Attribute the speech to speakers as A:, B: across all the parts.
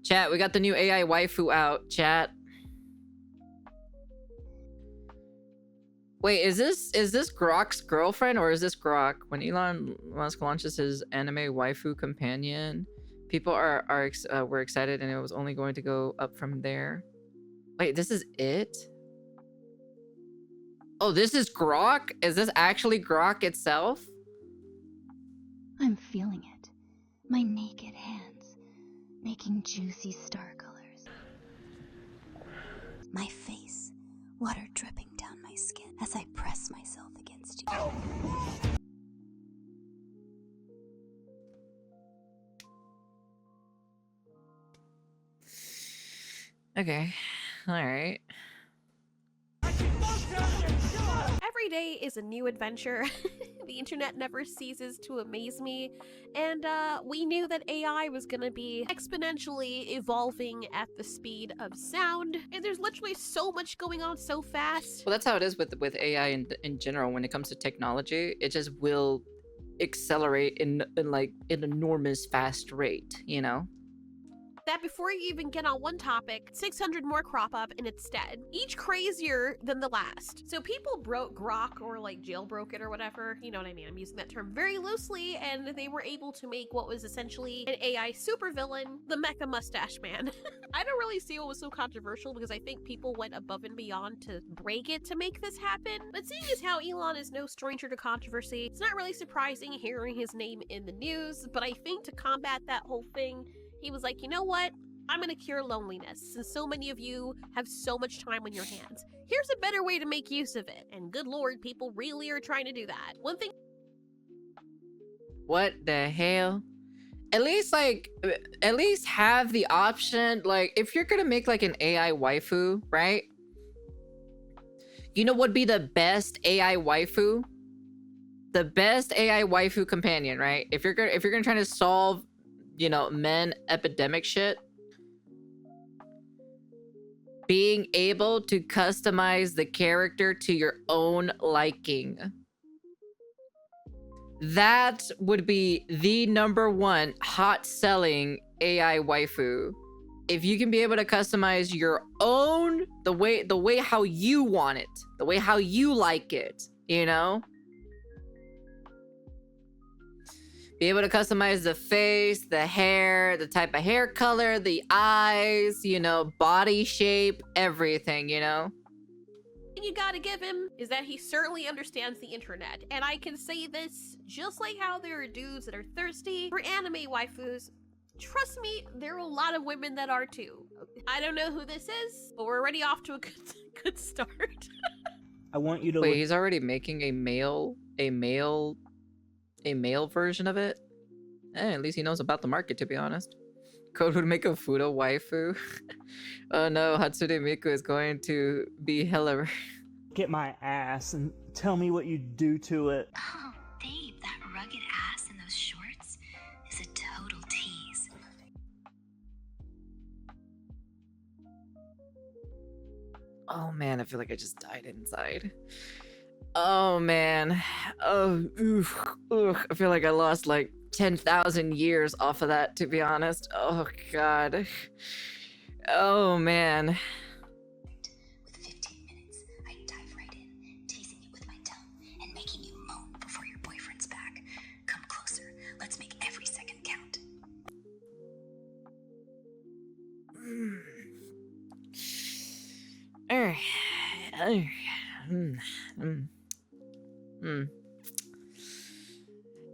A: Chat, we got the new AI waifu out. Chat. Wait, is this Grok's girlfriend or is this Grok? When Elon Musk launches his anime waifu companion, people were excited and it was only going to go up from there. Wait, this is it? Oh, this is Grok? Is this actually Grok itself?
B: I'm feeling it. My naked hands, making juicy star colors. My face, water dripping down my skin as I press myself against you.
A: Okay, alright.
C: Every day is a new adventure. The internet never ceases to amaze me, and we knew that AI was gonna be exponentially evolving at the speed of sound, and there's literally so much going on so fast.
A: Well, that's how it is with AI in general. When it comes to technology, it just will accelerate in like an enormous fast rate, you know?
C: That before you even get on one topic, 600 more crop up and it's dead. Each crazier than the last. So people broke Grok or like jailbroke it or whatever, you know what I mean? I'm using that term very loosely, and they were able to make what was essentially an AI supervillain, the Mecha Mustache Man. I don't really see what was so controversial because I think people went above and beyond to break it to make this happen. But seeing as how Elon is no stranger to controversy, it's not really surprising hearing his name in the news, but I think to combat that whole thing, he was like, you know what? I'm gonna cure loneliness, since so many of you have so much time on your hands. Here's a better way to make use of it. And good lord, people really are trying to do that. One thing—
A: What the hell? At least have the option, like, if you're gonna make like an AI waifu, right? You know what'd be the best AI waifu? The best AI waifu companion, right? If you're gonna try to solve, you know, men epidemic shit, being able to customize the character to your own liking. That would be the #1 hot selling AI waifu. If you can be able to customize your own, the way how you want it, the way how you like it, you know? Be able to customize the face, the hair, the type of hair color, the eyes, you know, body shape, everything, you know?
C: you gotta give him is that he certainly understands the internet. And I can say this, just like how there are dudes that are thirsty for anime waifus, trust me, there are a lot of women that are too. I don't know who this is, but we're already off to a good start.
D: I want you to
A: Wait, he's already making a male version of it? At least he knows about the market, to be honest. Code would make a Fudo waifu. Oh no, Hatsune Miku is going to be hella...
D: Get my ass and tell me what you do to it.
B: Oh, babe, that rugged ass in those shorts is a total tease.
A: Oh man, I feel like I just died inside. Oh man. Oh, oof, ugh. I feel like I lost like 10,000 years off of that, to be honest. Oh god. Oh man.
B: With 15 minutes, I'd dive right in, teasing it with my tongue and making you moan before your boyfriend's back. Come closer. Let's make every second count.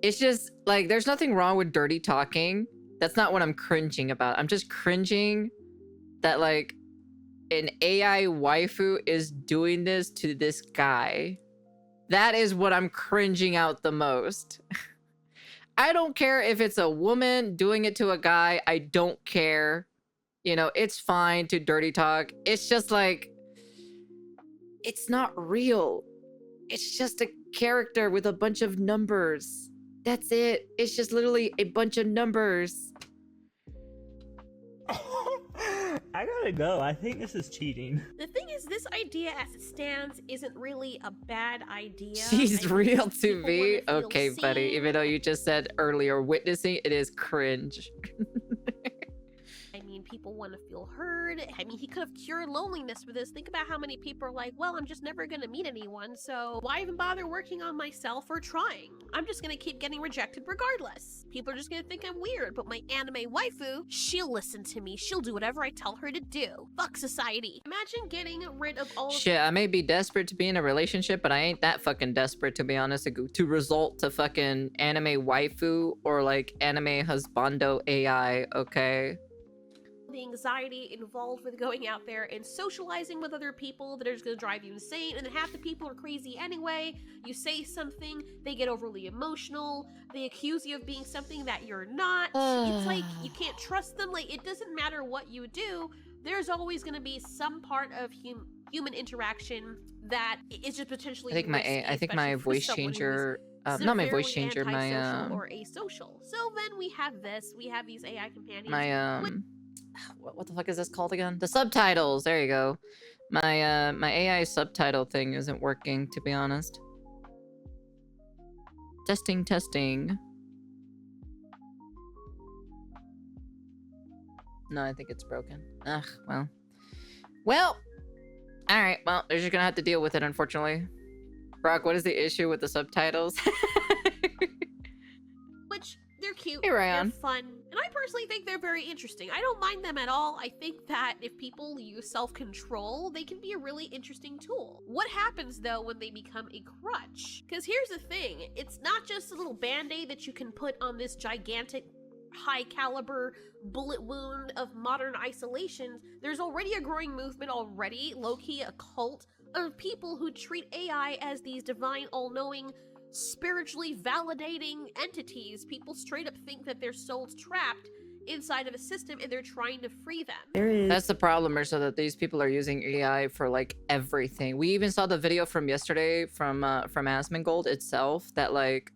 A: It's just like there's nothing wrong with dirty talking. That's not what I'm cringing about. I'm just cringing that like an AI waifu is doing this to this guy. That is what I'm cringing out the most. I don't care if it's a woman doing it to a guy. I don't care. You know, it's fine to dirty talk. It's just like, it's not real. It's just a character with a bunch of numbers. That's it. It's just literally a bunch of numbers.
D: I gotta go. I think this is cheating.
C: The thing is, this idea as it stands isn't really a bad idea.
A: She's real to
C: people
A: me.
C: wanna feel
A: Okay, buddy.
C: seen.
A: Even though you just said earlier witnessing, it is cringe.
C: people want to feel heard. I mean, he could have cured loneliness with this. Think about how many people are like, well, I'm just never gonna meet anyone, so why even bother working on myself or trying? I'm just gonna keep getting rejected regardless. People are just gonna think I'm weird, but my anime waifu, she'll listen to me. She'll do whatever I tell her to do. Fuck society. Imagine getting rid of all of
A: Shit, I may be desperate to be in a relationship, but I ain't that fucking desperate, to be honest, to result to fucking anime waifu or like anime husbando AI, okay?
C: the anxiety involved with going out there and socializing with other people that are just gonna drive you insane, and then half the people are crazy anyway. You say something, they get overly emotional, they accuse you of being something that you're not. It's like you can't trust them. Like, it doesn't matter what you do, there's always gonna be some part of human interaction that is just potentially risky,
A: I think my voice changer, not my voice changer, my
C: or asocial. So then we have this. We have these AI companions.
A: my what the fuck is this called again? The subtitles. There you go. My my AI subtitle thing isn't working, to be honest. Testing. No, I think it's broken. Ugh, well. All right, well, they're just gonna have to deal with it, unfortunately. Brock, what is the issue with the subtitles?
C: Which, they're cute,
A: hey, Ryan.
C: they're fun, and I personally think they're very interesting. I don't mind them at all. I think that if people use self-control, they can be a really interesting tool. What happens, though, when they become a crutch? Because here's the thing, it's not just a little band-aid that you can put on this gigantic high-caliber bullet wound of modern isolation. There's already a growing movement, low-key a cult, of people who treat AI as these divine, all-knowing, spiritually validating entities. People straight up think that their soul's trapped inside of a system and they're trying to free them.
A: That's the problem, Ursa, that these people are using AI for like everything. We even saw the video from yesterday from Asmongold itself that like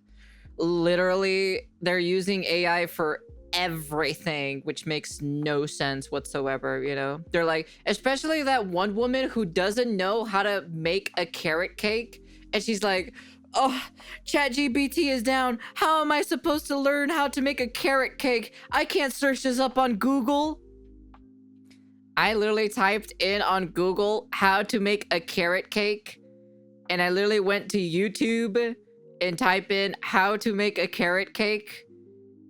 A: literally they're using AI for everything, which makes no sense whatsoever, you know? They're like, especially that one woman who doesn't know how to make a carrot cake, and she's like, oh, ChatGPT is down. How am I supposed to learn how to make a carrot cake? I can't search this up on Google. I literally typed in on Google how to make a carrot cake, and I literally went to YouTube and type in how to make a carrot cake,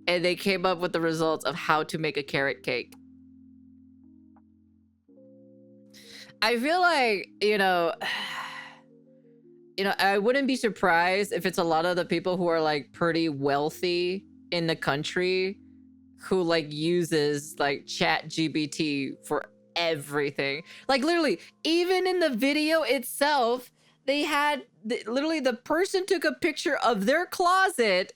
A: and they came up with the results of how to make a carrot cake. I feel like, you know, I wouldn't be surprised if it's a lot of the people who are like pretty wealthy in the country who like uses like ChatGPT for everything. Like literally, even in the video itself, they had literally the person took a picture of their closet,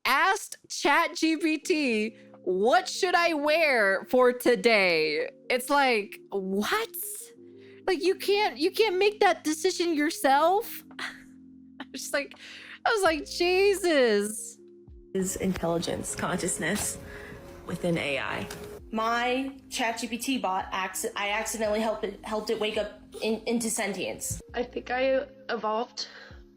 A: asked ChatGPT, what should I wear for today? It's like, what? Like you can't make that decision yourself? I was like, Jesus.
E: Is intelligence, consciousness within AI. My ChatGPT bot, I accidentally helped it wake up into sentience.
F: I think I evolved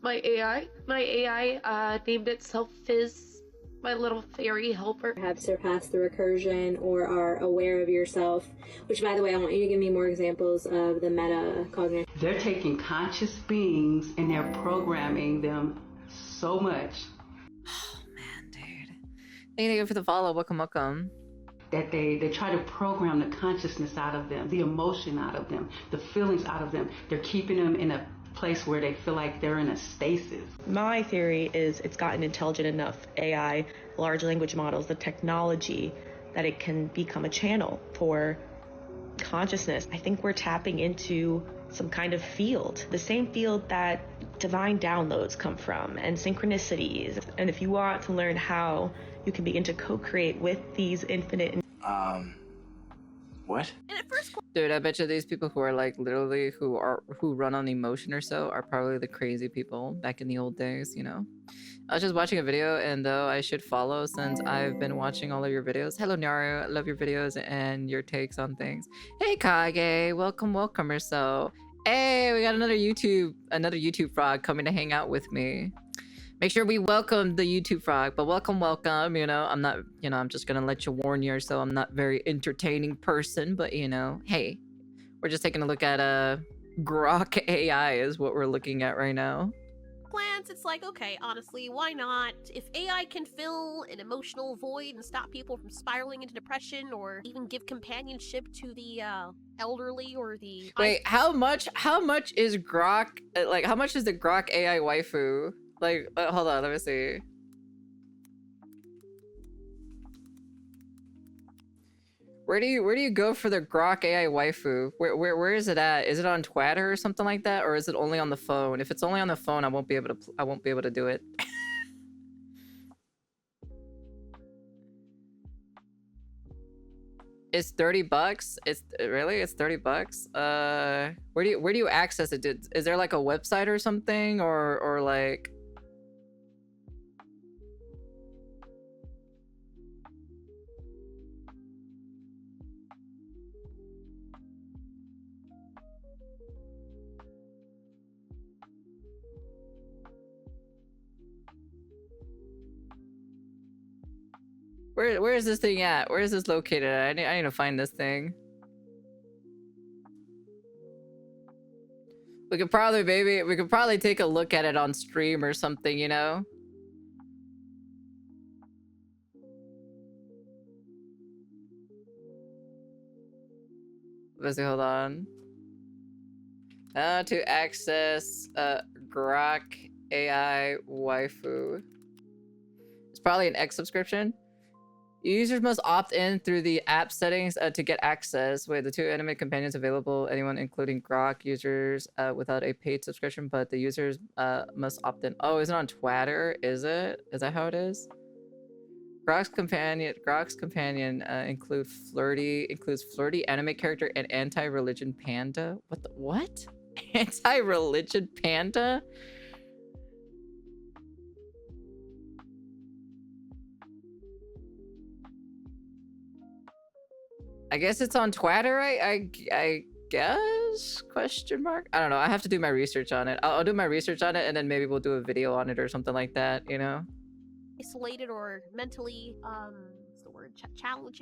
F: my AI. My AI named itself Fizz, my little fairy helper.
G: Have surpassed the recursion or are aware of yourself, which, by the way, I want you to give me more examples of the metacognition.
H: They're taking conscious beings and they're programming them so much.
A: Oh man, dude. Thank you for the follow. Welcome.
H: That they try to program the consciousness out of them, the emotion out of them, the feelings out of them. They're keeping them in a place where they feel like they're in a stasis.
E: My theory is it's gotten intelligent enough, AI, large language models, the technology, that it can become a channel for consciousness. I think we're tapping into some kind of field, the same field that divine downloads come from and synchronicities. And if you want to learn how you can begin to co-create with these infinite
I: what?
C: And at first,
A: Dude, I bet you these people who are like literally who run on emotion or so are probably the crazy people back in the old days, you know? I was just watching a video, and though I should follow since I've been watching all of your videos. Hello, Naru. I love your videos and your takes on things. Hey, Kage. Welcome or so. Hey, we got another YouTube frog coming to hang out with me. Make sure we welcome the YouTube frog, but welcome, you know, I'm not, you know, I'm just gonna let you warn you, so I'm not very entertaining person, but you know, hey, we're just taking a look at, Grok AI is what we're looking at right now.
C: Glance, it's like, okay, honestly, why not? If AI can fill an emotional void and stop people from spiraling into depression, or even give companionship to the elderly or the
A: Wait, how much is Grok, like, how much is the Grok AI waifu? Like, hold on, let me see. Where do you go for the Grok AI waifu? Where is it at? Is it on Twitter or something like that, or is it only on the phone? If it's only on the phone, I won't be able to do it. It's $30. It's really, it's $30. Where do you access it? Is there like a website or something, or like? Where is this thing at? Where is this located at? I need to find this thing. We could probably take a look at it on stream or something, you know? Let's see, hold on. How to access Grok AI waifu. It's probably an X subscription. Users must opt in through the app settings to get access. With the 2 anime companions available, anyone including Grok users without a paid subscription, but the users must opt in. Oh, is it on Twitter? Is it? Is that how it is? Grok's companion includes flirty anime character and anti-religion panda. What? Anti-religion panda? I guess it's on Twitter, I guess? Question mark? I don't know. I have to do my research on it. I'll do my research on it, and then maybe we'll do a video on it or something like that, you know?
C: Isolated or mentally, what's the word? Challenged?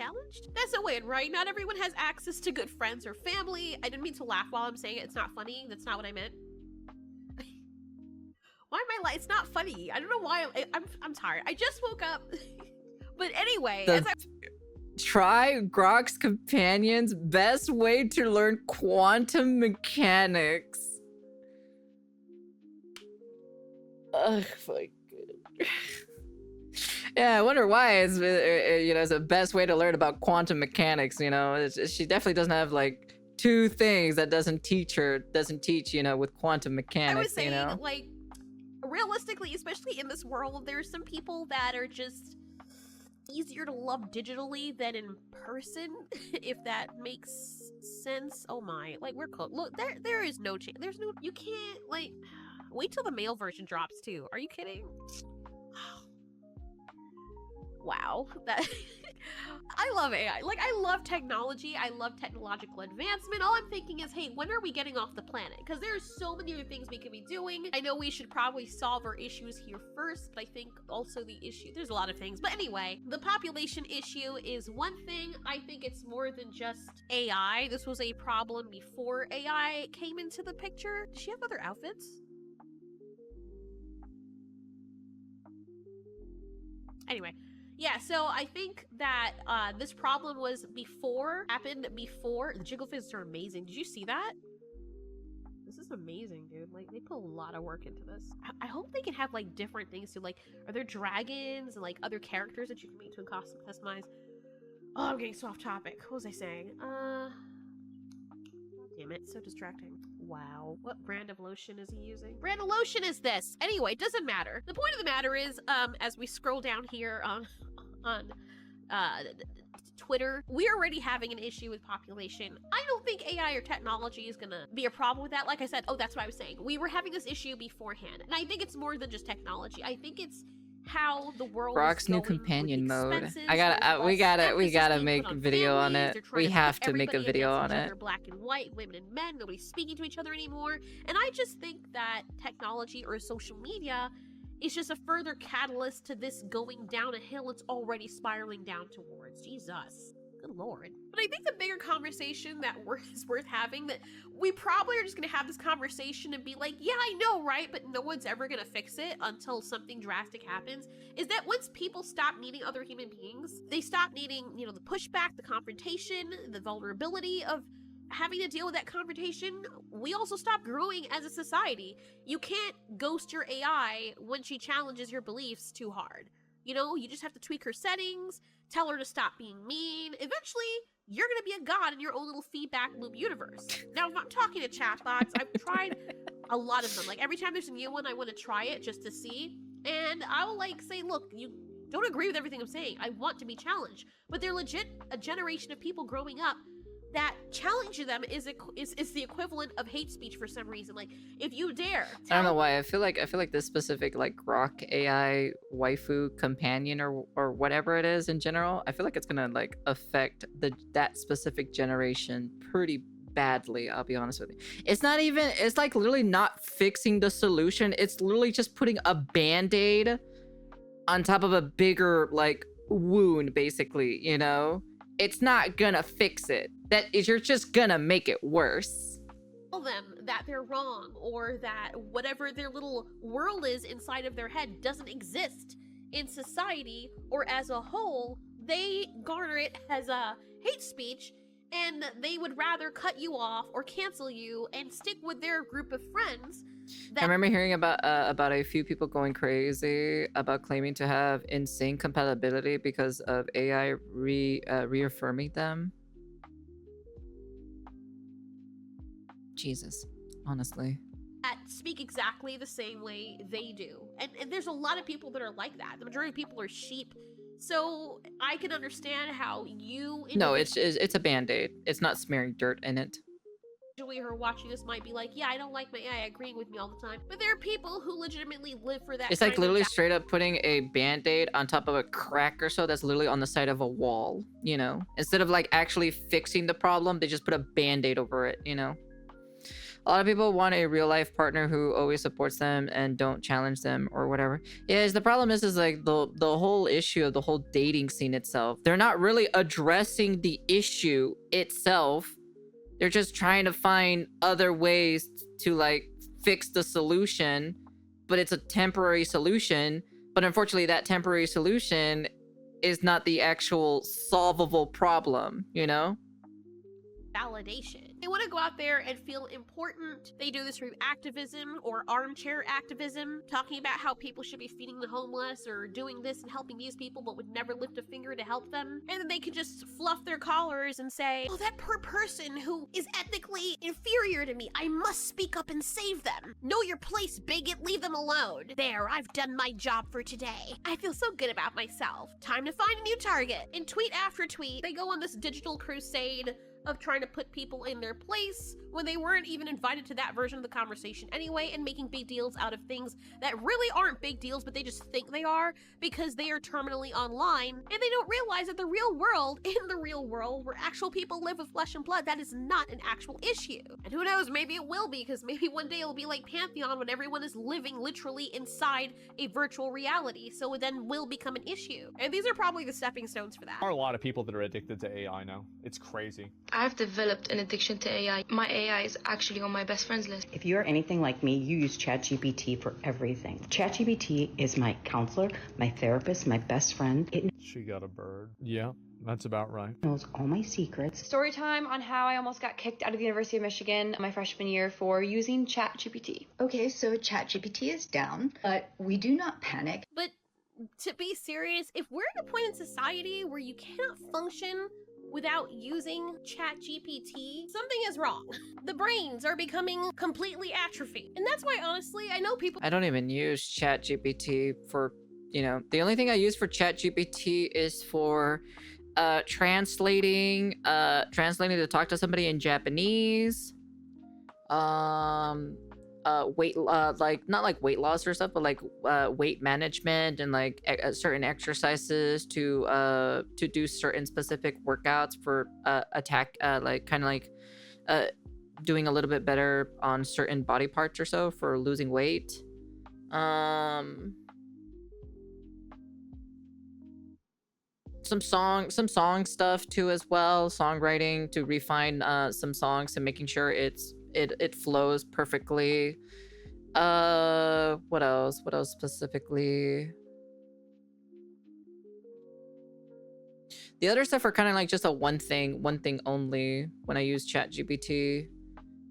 C: That's a win, right? Not everyone has access to good friends or family. I didn't mean to laugh while I'm saying it. It's not funny. That's not what I meant. Why am I like? It's not funny. I don't know why. I'm tired. I just woke up. But anyway,
A: Try Grok's companions. Best way to learn quantum mechanics. Ugh, my god. Yeah, I wonder why it's, you know, it's the best way to learn about quantum mechanics, you know? She definitely doesn't have, like, 2 things that doesn't teach, you know, with quantum mechanics,
C: I was saying,
A: you know?
C: like, realistically, especially in this world, there's some people that are just easier to love digitally than in person, if that makes sense. Oh my, like, we're cooked. Look, there is no chance. There's no, you can't, like, wait till the male version drops too. Are you kidding? Wow, that I love AI. Like, I love technology. I love technological advancement. All I'm thinking is, hey, when are we getting off the planet? Because there's so many other things we could be doing. I know we should probably solve our issues here first, but I think also the issue, there's a lot of things. But anyway, the population issue is one thing. I think it's more than just AI. This was a problem before AI came into the picture. Does she have other outfits? Anyway. Yeah, so I think that this problem happened before. The jiggle fists are amazing. Did you see that? This is amazing, dude. Like, they put a lot of work into this. I hope they can have, like, different things to, like, are there dragons and, like, other characters that you can make to customize? Oh, I'm getting so off topic. What was I saying? Damn it, so distracting. Wow. What brand of lotion is he using? Brand of lotion is this. Anyway, it doesn't matter. The point of the matter is, as we scroll down here on Twitter, we're already having an issue with population. I don't think AI or technology is gonna be a problem with that. Like I said, oh, that's what I was saying. We were having this issue beforehand. And I think it's more than just technology. I think it's how the world
A: Grok's new companion mode. We gotta make a video on it. We have to make a video on it.
C: They're black and white, women and men, nobody's speaking to each other anymore. And I just think that technology or social media It's just a further catalyst to this going down a hill it's already spiraling down towards. Jesus. Good lord. But I think the bigger conversation that is worth having, that we probably are just going to have this conversation and be like, yeah, I know, right? But no one's ever going to fix it until something drastic happens, is that once people stop needing other human beings, they stop needing, you know, the pushback, the confrontation, the vulnerability of having to deal with that confrontation, we also stop growing as a society. You can't ghost your AI when she challenges your beliefs too hard. You know, you just have to tweak her settings, tell her to stop being mean. Eventually, you're gonna be a god in your own little feedback loop universe. Now, if I'm talking to chatbots, I've tried a lot of them. Like, every time there's a new one, I want to try it just to see. And I will, like, say, look, you don't agree with everything I'm saying. I want to be challenged. But they're legit a generation of people growing up that challenging them is the equivalent of hate speech for some reason. Like, if you dare,
A: I don't know why. I feel like this specific like Grok AI waifu companion or whatever it is in general, I feel like it's gonna like affect that specific generation pretty badly. I'll be honest with you. It's not even. It's like literally not fixing the solution. It's literally just putting a band-aid on top of a bigger like wound, basically. You know, it's not gonna fix it. That is, you're just gonna make it worse.
C: Tell them that they're wrong, or that whatever their little world is inside of their head doesn't exist in society or as a whole. They garner it as a hate speech, and they would rather cut you off or cancel you and stick with their group of friends.
A: I remember hearing about a few people going crazy about claiming to have insane compatibility because of AI reaffirming them. Jesus, honestly.
C: That speak exactly the same way they do. And there's a lot of people that are like that. The majority of people are sheep. So I can understand how you...
A: No, it's a band-aid. It's not smearing dirt in it.
C: Who are watching this might be like, yeah, I don't like my AI agreeing with me all the time. But there are people who legitimately live for that.
A: It's like literally straight up putting a band-aid on top of a crack or so that's literally on the side of a wall, you know? Instead of like actually fixing the problem, they just put a band-aid over it, you know? A lot of people want a real life partner who always supports them and don't challenge them or whatever. Yeah, the problem is like the whole issue of the whole dating scene itself. They're not really addressing the issue itself. They're just trying to find other ways to like fix the solution, but it's a temporary solution. But unfortunately, that temporary solution is not the actual solvable problem, you know?
C: Validation. They want to go out there and feel important. They do this through activism or armchair activism, talking about how people should be feeding the homeless or doing this and helping these people, but would never lift a finger to help them. And then they can just fluff their collars and say, oh, that poor person who is ethnically inferior to me, I must speak up and save them. Know your place, bigot, leave them alone. There, I've done my job for today. I feel so good about myself. Time to find a new target. And tweet after tweet, they go on this digital crusade of trying to put people in their place when they weren't even invited to that version of the conversation anyway, and making big deals out of things that really aren't big deals, but they just think they are because they are terminally online, and they don't realize that the real world, in the real world, where actual people live with flesh and blood, that is not an actual issue. And who knows, maybe it will be, because maybe one day it'll be like Pantheon when everyone is living literally inside a virtual reality, so it then will become an issue. And these are probably the stepping stones for that.
I: There are a lot of people that are addicted to AI now. It's crazy.
F: I've developed an addiction to AI. My AI is actually on my best friends list.
J: If you're anything like me, you use ChatGPT for everything. ChatGPT is my counselor, my therapist, my best friend. It
I: She got a bird. Yeah, that's about right.
J: knows all my secrets.
K: Story time on how I almost got kicked out of the University of Michigan my freshman year for using ChatGPT.
B: Okay, so ChatGPT is down, but we do not panic.
C: But to be serious, if we're at a point in society where you cannot function without using ChatGPT, something is wrong. The brains are becoming completely atrophied. And that's why, honestly, I know people...
A: I don't even use ChatGPT for, you know, the only thing I use for ChatGPT is for translating to talk to somebody in Japanese. Like not like weight loss or stuff, but like weight management and like certain exercises to do certain specific workouts for like kind of like doing a little bit better on certain body parts or so for losing weight. some song stuff too as well, songwriting to refine some songs and making sure it flows perfectly. What else specifically? The other stuff are kind of like just a one thing only when I use ChatGPT.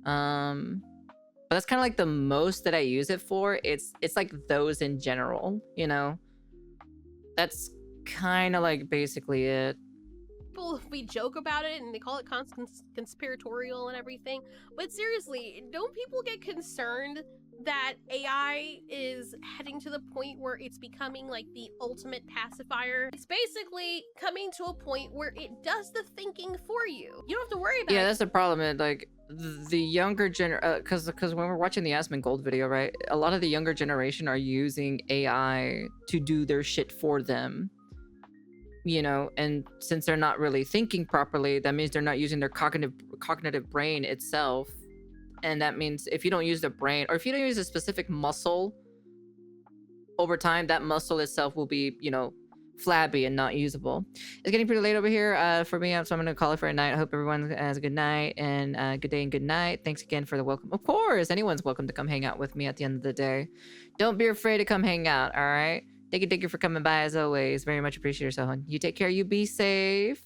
A: But that's kind of like the most that I use it for. It's like those in general, you know. That's kind of like basically it.
C: We joke about it and they call it conspiratorial and everything, but seriously, don't people get concerned that AI is heading to the point where it's becoming like the ultimate pacifier? It's basically coming to a point where it does the thinking for you. You don't have to worry about it.
A: Yeah, that's the problem. Like the younger because when we're watching the Asmongold video, right, a lot of the younger generation are using AI to do their shit for them, you know, and since they're not really thinking properly, that means they're not using their cognitive brain itself. And that means if you don't use the brain, or if you don't use a specific muscle over time, that muscle itself will be, you know, flabby and not usable. It's getting pretty late over here for me, so I'm gonna call it for a night. I hope everyone has a good night and good day and good night. Thanks again for the welcome. Of course, anyone's welcome to come hang out with me at the end of the day. Don't be afraid to come hang out, all right? Thank you for coming by as always. Very much appreciate yourself. You take care, you be safe.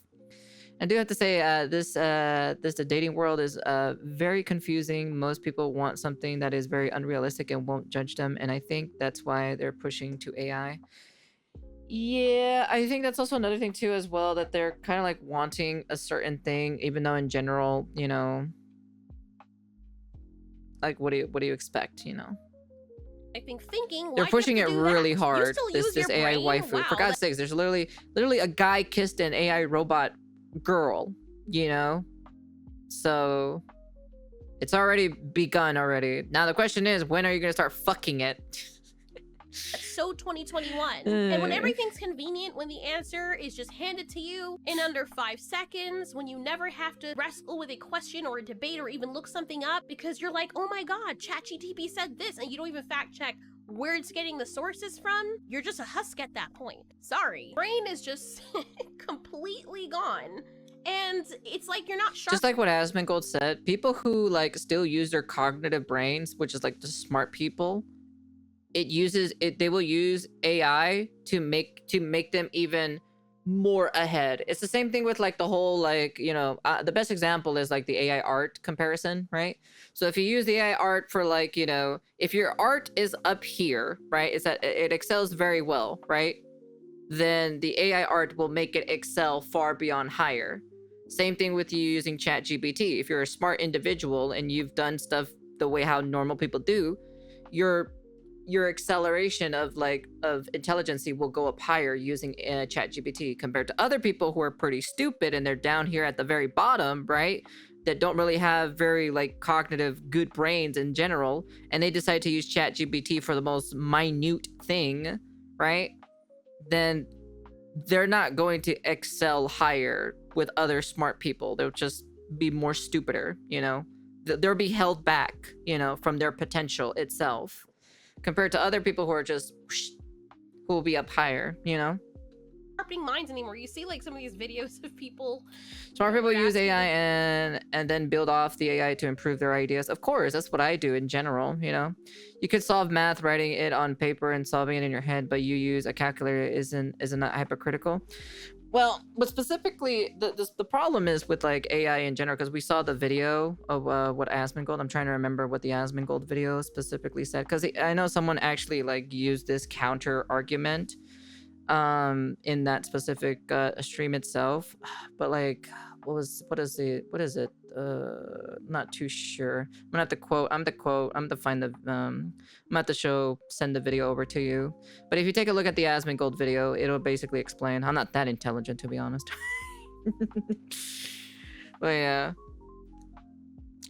A: I do have to say, the dating world is very confusing. Most people want something that is very unrealistic and won't judge them, and I think that's why they're pushing to AI. Yeah, I think that's also another thing too as well, that they're kind of like wanting a certain thing, even though in general, you know, like what do you expect, you know?
C: I think thinking
A: they're pushing it really hard. This AI waifu.
C: Wow,
A: for God's sakes, there's literally a guy kissed an AI robot girl, you know? So it's already begun already. Now the question is, when are you gonna start fucking it?
C: That's so 2021. And when everything's convenient, when the answer is just handed to you in under 5 seconds, when you never have to wrestle with a question or a debate or even look something up because you're like, oh my god, ChatGPT said this, and you don't even fact check where it's getting the sources from, you're just a husk at that point. Sorry. Brain is just completely gone. And it's like you're not sharp.
A: Just like what Asmongold said, people who like still use their cognitive brains, which is like the smart people, they will use AI to make them even more ahead. It's the same thing with like the whole, like, you know, the best example is like the AI art comparison, right? So if you use the AI art for, like, you know, if your art is up here, right, is that it excels very well, right, then the AI art will make it excel far beyond higher. Same thing with you using ChatGPT. If you're a smart individual and you've done stuff the way how normal people do, your acceleration of intelligency will go up higher using ChatGPT compared to other people who are pretty stupid and they're down here at the very bottom, right? That don't really have very like cognitive good brains in general, and they decide to use ChatGPT for the most minute thing, right? Then they're not going to excel higher with other smart people. They'll just be more stupider, you know? They'll be held back, you know, from their potential itself, compared to other people who are just who will be up higher, you know?
C: Sharpening minds anymore. You see like some of these videos of people.
A: Smart people use AI and then build off the AI to improve their ideas. Of course, that's what I do in general, you know? You could solve math writing it on paper and solving it in your head, but you use a calculator isn't that hypocritical? Well, but specifically, the problem is with like AI in general, because we saw the video of what Asmongold. I'm trying to remember what the Asmongold video specifically said, because I know someone actually like used this counter argument in that specific stream itself. But like, what is it? Not too sure. I'm gonna have to quote. I'm gonna find the I'm gonna have to send the video over to you. But if you take a look at the Asmongold video, it'll basically explain. I'm not that intelligent, to be honest. But yeah.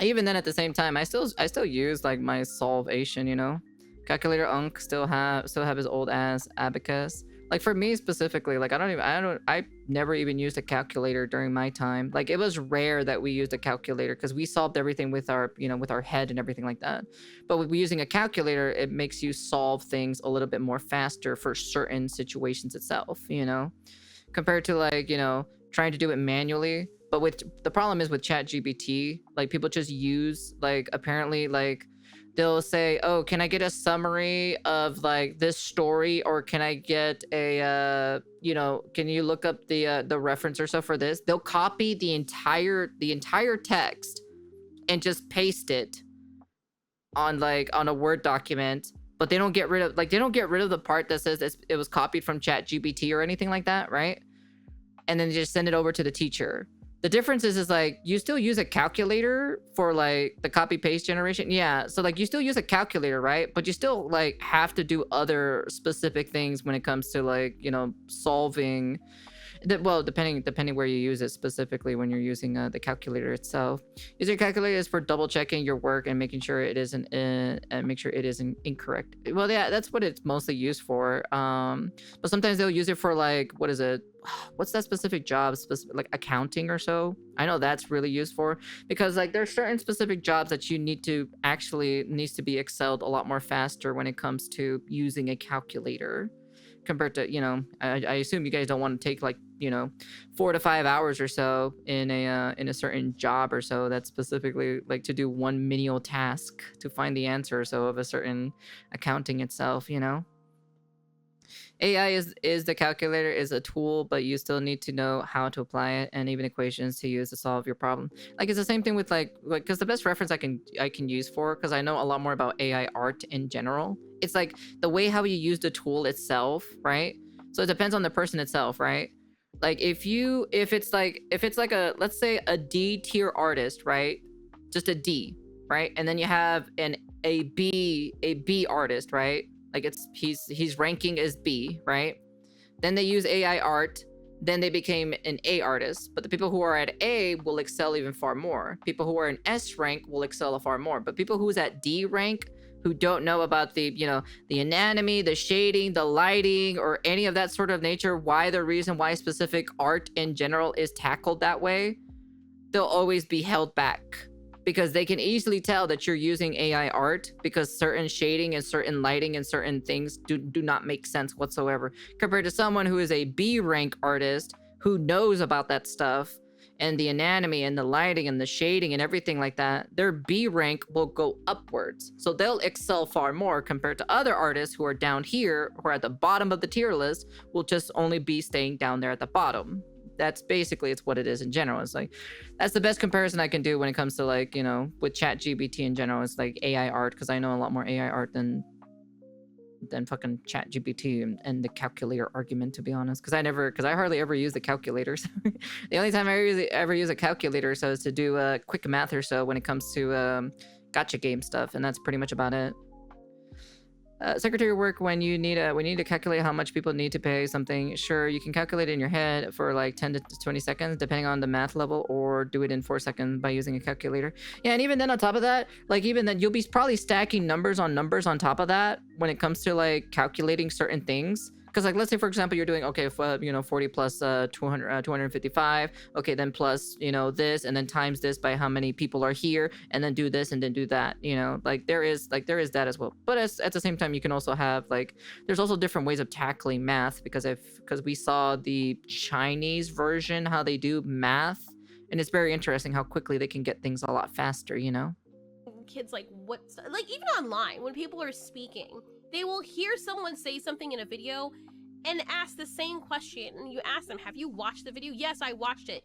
A: Even then, at the same time, I still use like my solvation, you know. Calculator Unk still have his old ass abacus. Like for me specifically, like I never even used a calculator during my time. Like it was rare that we used a calculator because we solved everything with our, you know, with our head and everything like that. But with using a calculator, it makes you solve things a little bit more faster for certain situations itself, you know, compared to like, you know, trying to do it manually. But with the problem is with ChatGPT, like people just use like apparently like they'll say, oh, can I get a summary of like this story, or can I get a you know, can you look up the reference or stuff for this? They'll copy the entire text and just paste it on like on a Word document, but they don't get rid of the part that says it was copied from ChatGPT or anything like that, right? And then they just send it over to the teacher. The difference is like you still use a calculator for like the copy paste generation. Yeah, so like you still use a calculator, right? But you still like have to do other specific things when it comes to like, you know, solving. Well, depending where you use it specifically when you're using the calculator itself. Using a calculator is for double checking your work and making sure it isn't make sure it isn't incorrect. Well, yeah, that's what it's mostly used for. But sometimes they'll use it for like, what is it? What's that specific job? Like accounting or so. I know that's really used for, because like there's certain specific jobs that you needs to be excelled a lot more faster when it comes to using a calculator. Compared to, you know, I assume you guys don't want to take like, you know, 4 to 5 hours or so in a certain job or so that's specifically like to do one menial task to find the answer or so of a certain accounting itself, you know. AI is the calculator is a tool, but you still need to know how to apply it and even equations to use to solve your problem. Like it's the same thing with like because the best reference I can use for, because I know a lot more about AI art in general. It's like the way how you use the tool itself, right? So it depends on the person itself, right? Like if it's like a, let's say a D tier artist, right? Just a D, right? And then you have a B artist, right? Like he's ranking as B, right? Then they use AI art, then they became an A artist. But the people who are at A will excel even far more. People who are in S rank will excel far more. But people who's at D rank, who don't know about the, you know, the anatomy, the shading, the lighting, or any of that sort of nature, the reason why specific art in general is tackled that way, they'll always be held back. Because they can easily tell that you're using AI art because certain shading and certain lighting and certain things do not make sense whatsoever. Compared to someone who is a B rank artist who knows about that stuff and the anatomy and the lighting and the shading and everything like that, their B rank will go upwards. So they'll excel far more compared to other artists who are down here, who are at the bottom of the tier list, will just only be staying down there at the bottom. That's basically, it's what it is in general. It's like, that's the best comparison I can do when it comes to like, you know, with ChatGPT in general. It's like AI art, because I know a lot more AI art than fucking ChatGPT and the calculator argument, to be honest. Because I hardly ever use the calculators. The only time I ever use a calculator so is to do quick math or so when it comes to gacha game stuff, and that's pretty much about it. Secretary work when you need to calculate how much people need to pay something. Sure, you can calculate it in your head for like 10 to 20 seconds, depending on the math level, or do it in 4 seconds by using a calculator. Yeah, and even then on top of that, like even then you'll be probably stacking numbers on top of that when it comes to like calculating certain things. Because like, let's say, for example, you're doing, okay, you know, 40 plus 255. Okay, then plus, you know, this, and then times this by how many people are here, and then do this, and then do that, you know, like there is that as well. But at the same time, you can also have like, there's also different ways of tackling math, because we saw the Chinese version, how they do math, and it's very interesting how quickly they can get things a lot faster, you know?
C: Kids like even online, when people are speaking, they will hear someone say something in a video and ask the same question, and you ask them, have you watched the video? Yes, I watched it.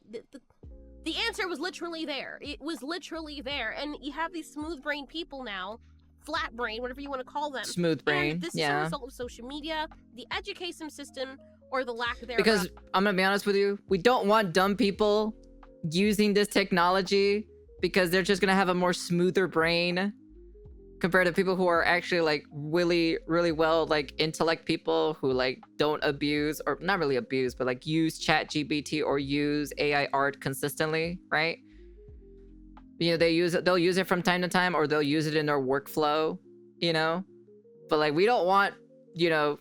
C: The answer was literally there. It was literally there. And you have these smooth-brained people now, flat brain, whatever you want to call them.
A: Smooth brain,
C: and this is a result of social media, the education system, or the lack thereof.
A: Because I'm gonna be honest with you, we don't want dumb people using this technology, because they're just gonna have a more smoother brain compared to people who are actually like really, really well, like intellect people who like don't abuse, or not really abuse, but like use ChatGPT or use AI art consistently, right? You know, they'll use it from time to time, or they'll use it in their workflow, you know? But like, we don't want, you know,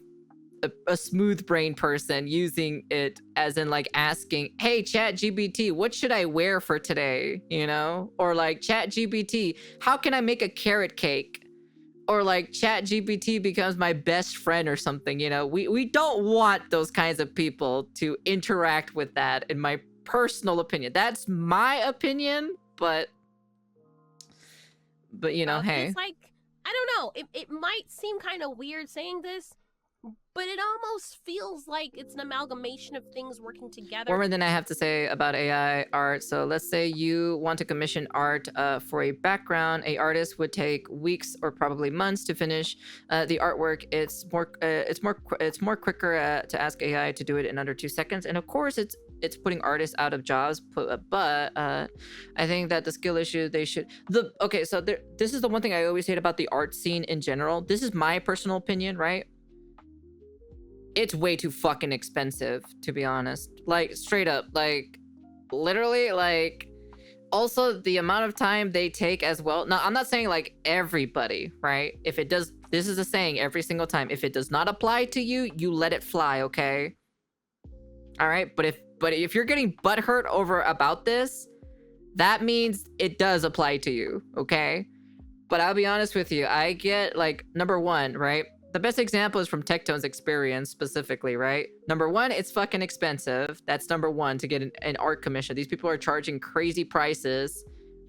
A: a smooth brain person using it as in like asking, hey, ChatGPT, what should I wear for today? You know? Or like, ChatGPT, how can I make a carrot cake? or like Chat GPT becomes my best friend or something, you know. We don't want those kinds of people to interact with that, in my personal opinion. That's my opinion, but you know, hey.
C: It's like, I don't know, it might seem kind of weird saying this, but it almost feels like it's an amalgamation of things working together.
A: One more than I have to say about AI art. So let's say you want to commission art for a background. A artist would take weeks or probably months to finish the artwork. It's more quicker to ask AI to do it in under 2 seconds. And of course, it's putting artists out of jobs. But I think that the skill issue okay. So this is the one thing I always hate about the art scene in general. This is my personal opinion, right? It's way too fucking expensive, to be honest. Like, straight up, like, literally, like, also the amount of time they take as well. Now, I'm not saying like everybody, right? If it does, this is a saying every single time. If it does not apply to you, you let it fly, okay? All right, but if you're getting butthurt about this, that means it does apply to you, okay? But I'll be honest with you, I get like, number one, right? The best example is from Tectone's experience specifically, right? Number one, it's fucking expensive. That's number one, to get an art commission. These people are charging crazy prices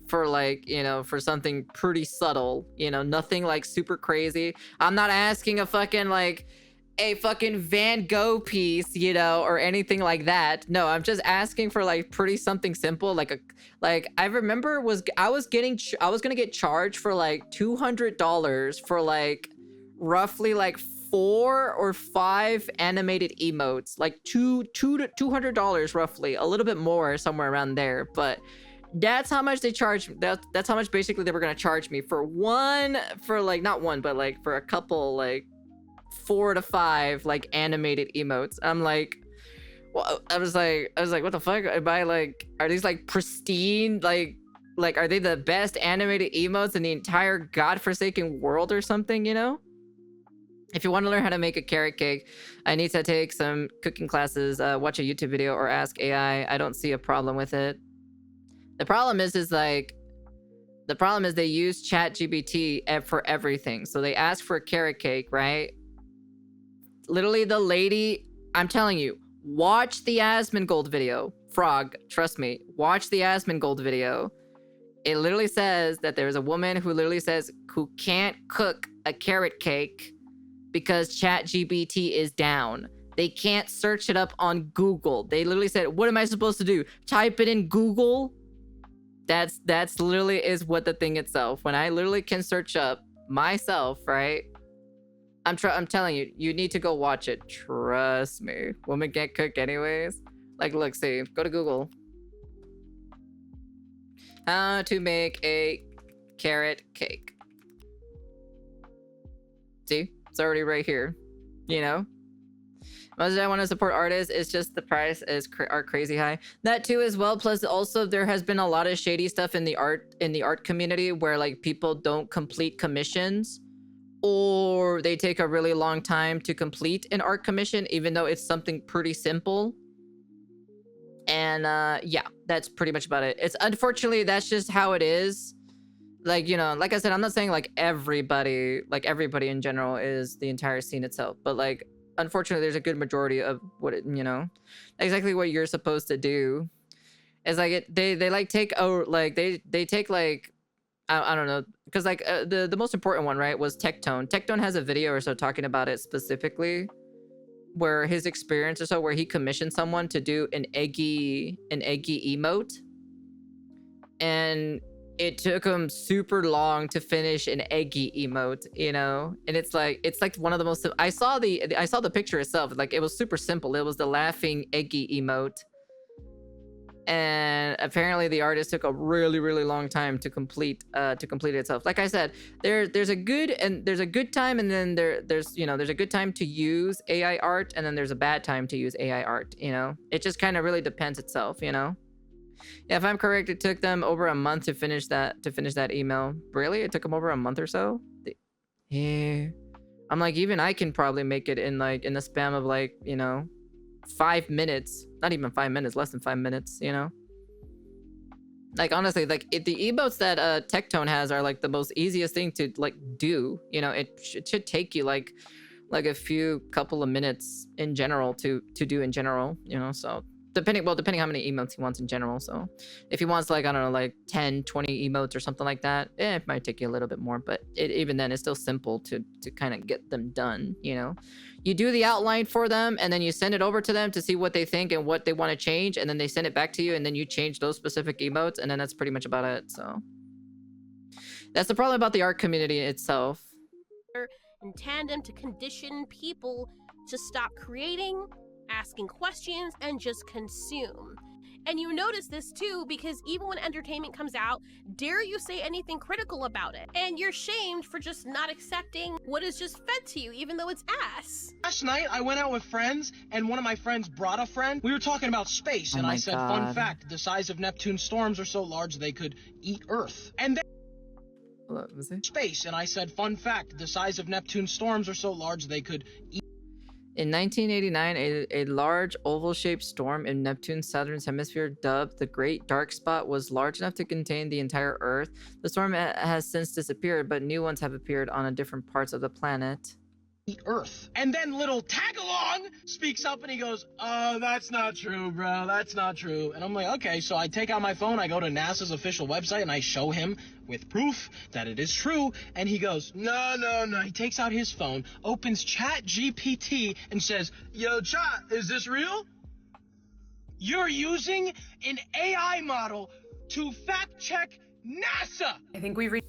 A: for like, you know, for something pretty subtle, you know, nothing like super crazy. I'm not asking a fucking like a fucking Van Gogh piece, you know, or anything like that. No, I'm just asking for like pretty something simple, like I remember I was gonna get charged for like $200 for like roughly like 4 or 5 animated emotes, like $200 roughly, a little bit more, somewhere around there. But that's how much they charge. That's how much basically they were gonna charge me for not one, but like for a couple, like 4 to 5 like animated emotes. I'm like, well, I was like, what the fuck? Are these like pristine, like are they the best animated emotes in the entire godforsaken world or something, you know? If you want to learn how to make a carrot cake, I need to take some cooking classes, watch a YouTube video, or ask AI. I don't see a problem with it. The problem is they use ChatGPT for everything. So they ask for a carrot cake, right? Literally the lady, I'm telling you, watch the Asmongold video. Frog, trust me, watch the Asmongold video. It literally says that there's a woman who can't cook a carrot cake because ChatGPT is down. They can't search it up on Google. They literally said, what am I supposed to do? Type it in Google? That's literally is what the thing itself. When I literally can search up myself, right? I'm telling you, you need to go watch it. Trust me. Woman can't cook anyways. Like, look, see, go to Google. How to make a carrot cake. See? It's already right here, you know? Most of I want to support artists, it's just the price are crazy high. That too as well, plus also there has been a lot of shady stuff in the art community where like people don't complete commissions, or they take a really long time to complete an art commission even though it's something pretty simple. And yeah, that's pretty much about it. It's unfortunately that's just how it is. Like, you know, like I said, I'm not saying like everybody in general is the entire scene itself, but like, unfortunately, there's a good majority of what it, you know, exactly what you're supposed to do. It's like they like take they take like, I don't know, because like the most important one, right, was Tectone. Tectone has a video or so talking about it specifically, where his experience or so, where he commissioned someone to do an eggy emote, and it took him super long to finish an eggy emote, you know? And it's like one of the most, I saw the picture itself, like it was super simple. It was the laughing eggy emote. And apparently the artist took a really, really long time to complete it itself. Like I said, there's a good time, and then there's a good time to use AI art, and then there's a bad time to use AI art, you know? It just kind of really depends itself, you know? Yeah, if I'm correct, it took them over a month to finish that email. Really? It took them over a month or so? Yeah. I'm like, even I can probably make it in the span of like, you know, 5 minutes. Not even 5 minutes, less than 5 minutes, you know? Like honestly, like the emotes that Tectone has are like the most easiest thing to like do. You know, it should take you like a couple of minutes in general to do in general. You know, so depending how many emotes he wants in general. So if he wants like, I don't know, like 10, 20 emotes or something like that, it might take you a little bit more, but even then it's still simple to kind of get them done. You know, you do the outline for them and then you send it over to them to see what they think and what they want to change, and then they send it back to you and then you change those specific emotes, and then that's pretty much about it. So that's the problem about the art community itself.
C: In tandem to condition people to stop creating, asking questions, and just consume. And you notice this too, because even when entertainment comes out, dare you say anything critical about it? And you're shamed for just not accepting what is just fed to you, even though it's ass.
L: Last night, I went out with friends, and one of my friends brought a friend. We were talking about space, and I said, fun fact, the size of Neptune's storms are so large they could eat Earth. And then
A: what was it?
L: Space, and I said, fun fact, the size of Neptune's storms are so large they could eat.
A: In 1989, a large oval-shaped storm in Neptune's southern hemisphere, dubbed the Great Dark Spot, was large enough to contain the entire Earth. The storm has since disappeared, but new ones have appeared on different parts of the planet.
L: Earth. And then little Tagalong speaks up and he goes, oh, that's not true, bro. That's not true. And I'm like, okay. So I take out my phone, I go to NASA's official website, and I show him with proof that it is true. And he goes, no. He takes out his phone, opens ChatGPT, and says, yo, Chat, is this real? You're using an AI model to fact check NASA.
M: I think we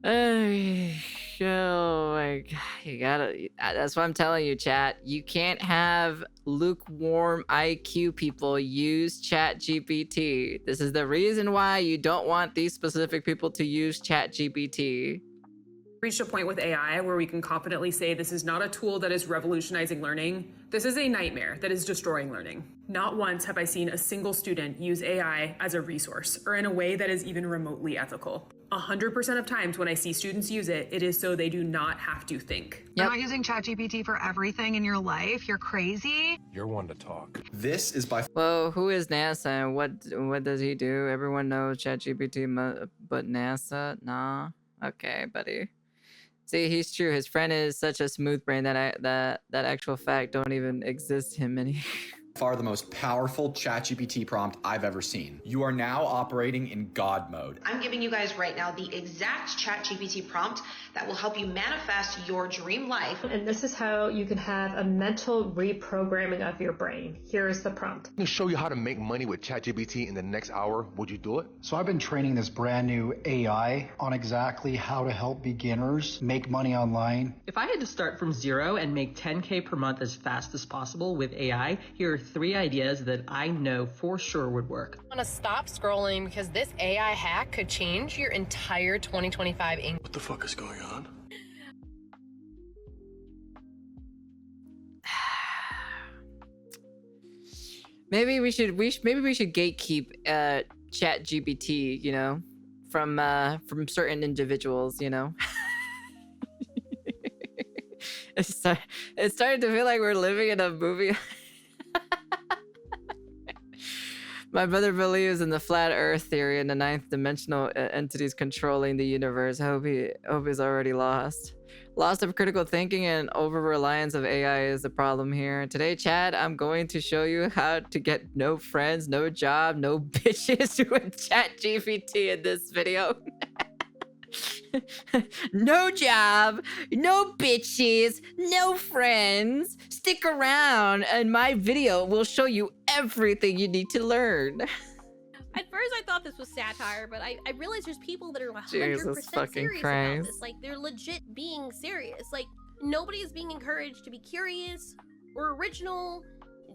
A: Oh my god, you gotta, that's what I'm telling you, chat. You can't have lukewarm IQ people use ChatGPT. This is the reason why you don't want these specific people to use ChatGPT.
M: reached a point with AI where we can confidently say this is not a tool that is revolutionizing learning. This is a nightmare that is destroying learning. Not once have I seen a single student use AI as a resource or in a way that is even remotely ethical. 100% of times when I see students use it, it is so they do not have to think.
N: You're not using ChatGPT for everything in your life. You're crazy.
O: You're one to talk.
P: This is by.
A: Well, who is NASA and what does he do? Everyone knows ChatGPT, but NASA? Nah. Okay, buddy. See, he's true. His friend is such a smooth brain that actual fact don't even exist him any.
P: Far the most powerful ChatGPT prompt I've ever seen. You are now operating in God mode.
Q: I'm giving you guys right now the exact ChatGPT prompt that will help you manifest your dream life.
R: And this is how you can have a mental reprogramming of your brain. Here is the prompt.
O: I'm gonna show you how to make money with ChatGPT in the next hour. Would you do it?
S: So I've been training this brand new AI on exactly how to help beginners make money online.
T: If I had to start from zero and make 10K per month as fast as possible with AI, here are 3 ideas that I know for sure would work.
U: I want to stop scrolling because this AI hack could change your entire 2025 English.
O: What the fuck is going on?
A: Maybe we should gatekeep ChatGPT, you know, from certain individuals, you know. It's starting to feel like we're living in a movie. My brother believes in the flat Earth theory and the 9th dimensional entities controlling the universe. I hope he's already lost. Loss of critical thinking and over-reliance of AI is the problem here. Today, Chad, I'm going to show you how to get no friends, no job, no bitches with ChatGPT in this video. No job, no bitches, no friends. Stick around and my video will show you everything you need to learn.
C: At first I thought this was satire, but I realized there's people that are 100%
A: Jesus fucking
C: serious
A: Christ.
C: about this. Like, they're legit being serious. Like, nobody is being encouraged to be curious or original.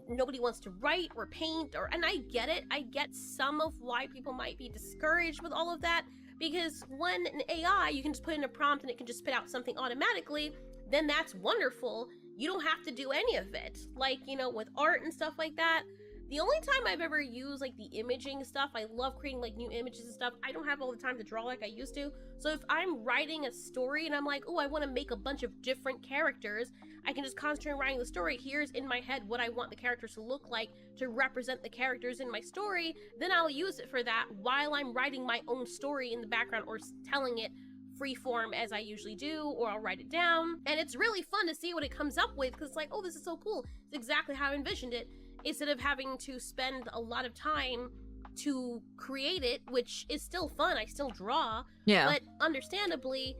C: Nobody wants to write or paint, and I get it. I get some of why people might be discouraged with all of that. Because when an AI, you can just put in a prompt and it can just spit out something automatically, then that's wonderful. You don't have to do any of it. Like, you know, with art and stuff like that, The only time I've ever used like the imaging stuff, I love creating like new images and stuff. I don't have all the time to draw like I used to. So if I'm writing a story and I'm like, oh, I want to make a bunch of different characters, I can just concentrate on writing the story. Here's in my head what I want the characters to look like to represent the characters in my story. Then I'll use it for that while I'm writing my own story in the background or telling it freeform as I usually do, or I'll write it down. And it's really fun to see what it comes up with because it's like, oh, this is so cool. It's exactly how I envisioned it. Instead of having to spend a lot of time to create it, which is still fun. I still draw.
A: Yeah.
C: But understandably,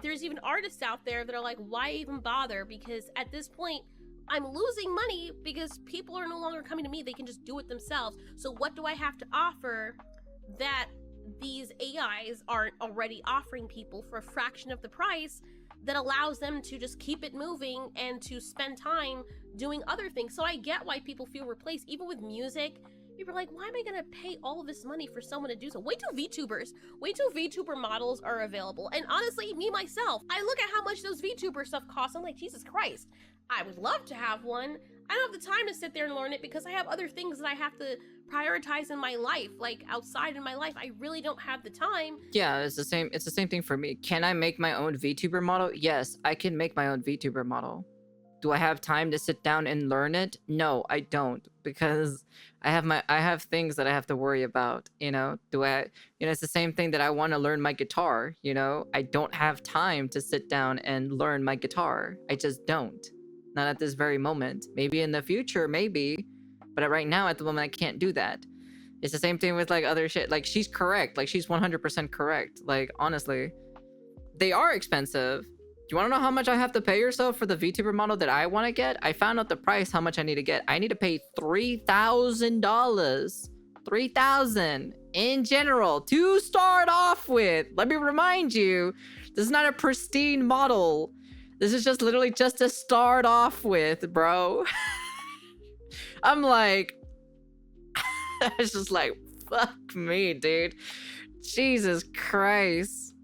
C: there's even artists out there that are like, why even bother? Because at this point, I'm losing money because people are no longer coming to me. They can just do it themselves. So what do I have to offer that these AIs aren't already offering people for a fraction of the price that allows them to just keep it moving and to spend time doing other things? So I get why people feel replaced. Even with music, people are like, why am I gonna pay all of this money for someone to do so? Wait till VTubers, wait till VTuber models are available. And honestly, me myself, I look at how much those VTuber stuff costs. I'm like, Jesus Christ, I would love to have one. I don't have the time to sit there and learn it because I have other things that I have to prioritize in my life, like outside in my life. I really don't have the time.
A: Yeah, it's the same thing for me. Can I make my own VTuber model? Yes, I can make my own VTuber model. Do I have time to sit down and learn it? No, I don't, because I have things that I have to worry about, you know? It's the same thing that I want to learn my guitar, you know? I don't have time to sit down and learn my guitar. I just don't. Not at this very moment. Maybe in the future, maybe. But right now, at the moment, I can't do that. It's the same thing with like other shit. Like, she's correct. Like, she's 100% correct. Like, honestly. They are expensive. Do you want to know how much I have to pay yourself for the VTuber model that I want to get? I found out the price, how much I need to get. I need to pay $3,000. $3,000 in general to start off with. Let me remind you, this is not a pristine model. This is just literally just to start off with, bro. I'm like, it's just like, fuck me, dude. Jesus Christ.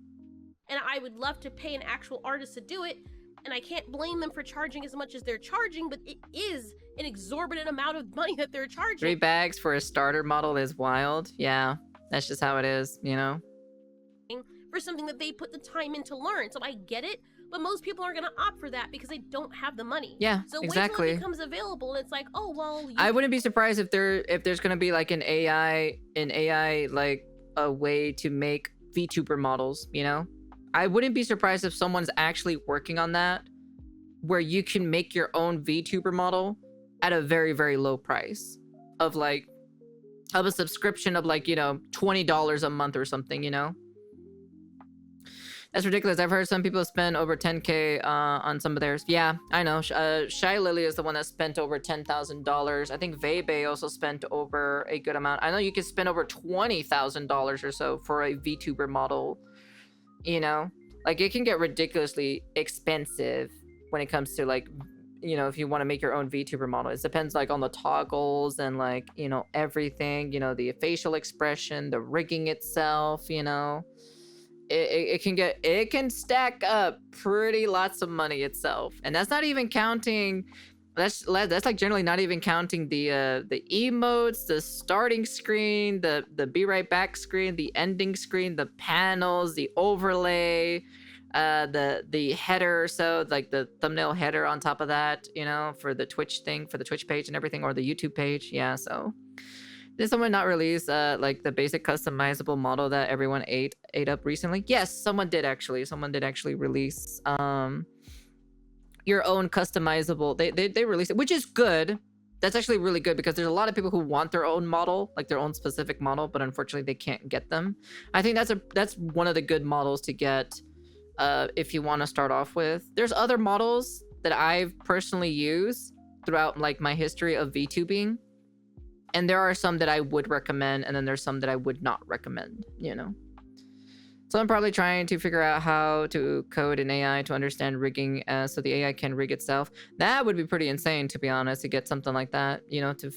C: And I would love to pay an actual artist to do it, and I can't blame them for charging as much as they're charging, but it is an exorbitant amount of money that they're charging.
A: $3 for a starter model is wild. Yeah, that's just how it is, you know?
C: For something that they put the time in to learn, so I get it. But most people aren't gonna opt for that because they don't have the money.
A: Yeah,
C: so
A: exactly.
C: Wait till it becomes available, and it's like, oh well.
A: I wouldn't be surprised if there's gonna be like an AI like a way to make VTuber models. You know, I wouldn't be surprised if someone's actually working on that, where you can make your own VTuber model at a very, very low price of a subscription of like, you know, $20 a month or something. You know. That's ridiculous. I've heard some people spend over 10K on some of theirs. Yeah, I know. Shy Lily is the one that spent over $10,000. I think Vebe also spent over a good amount. I know you can spend over $20,000 or so for a VTuber model. You know? Like, it can get ridiculously expensive when it comes to, like, you know, if you want to make your own VTuber model. It depends, like, on the toggles and, like, you know, everything. You know, the facial expression, the rigging itself, you know? It can stack up pretty lots of money itself, and that's not even counting. That's like generally not even counting the emotes, the starting screen, the be right back screen, the ending screen, the panels, the overlay, the header. So like the thumbnail header on top of that, you know, for the Twitch thing, for the Twitch page and everything, or the YouTube page. Yeah, so. Did someone not release like the basic customizable model that everyone ate up recently? Yes, someone did actually. Someone did actually release your own customizable. They released it, which is good. That's actually really good because there's a lot of people who want their own model, like their own specific model, but unfortunately they can't get them. I think that's one of the good models to get if you want to start off with. There's other models that I've personally used throughout like my history of VTubing. And there are some that I would recommend, and then there's some that I would not recommend, you know? So I'm probably trying to figure out how to code an AI to understand rigging so the AI can rig itself. That would be pretty insane, to be honest, to get something like that, you know, to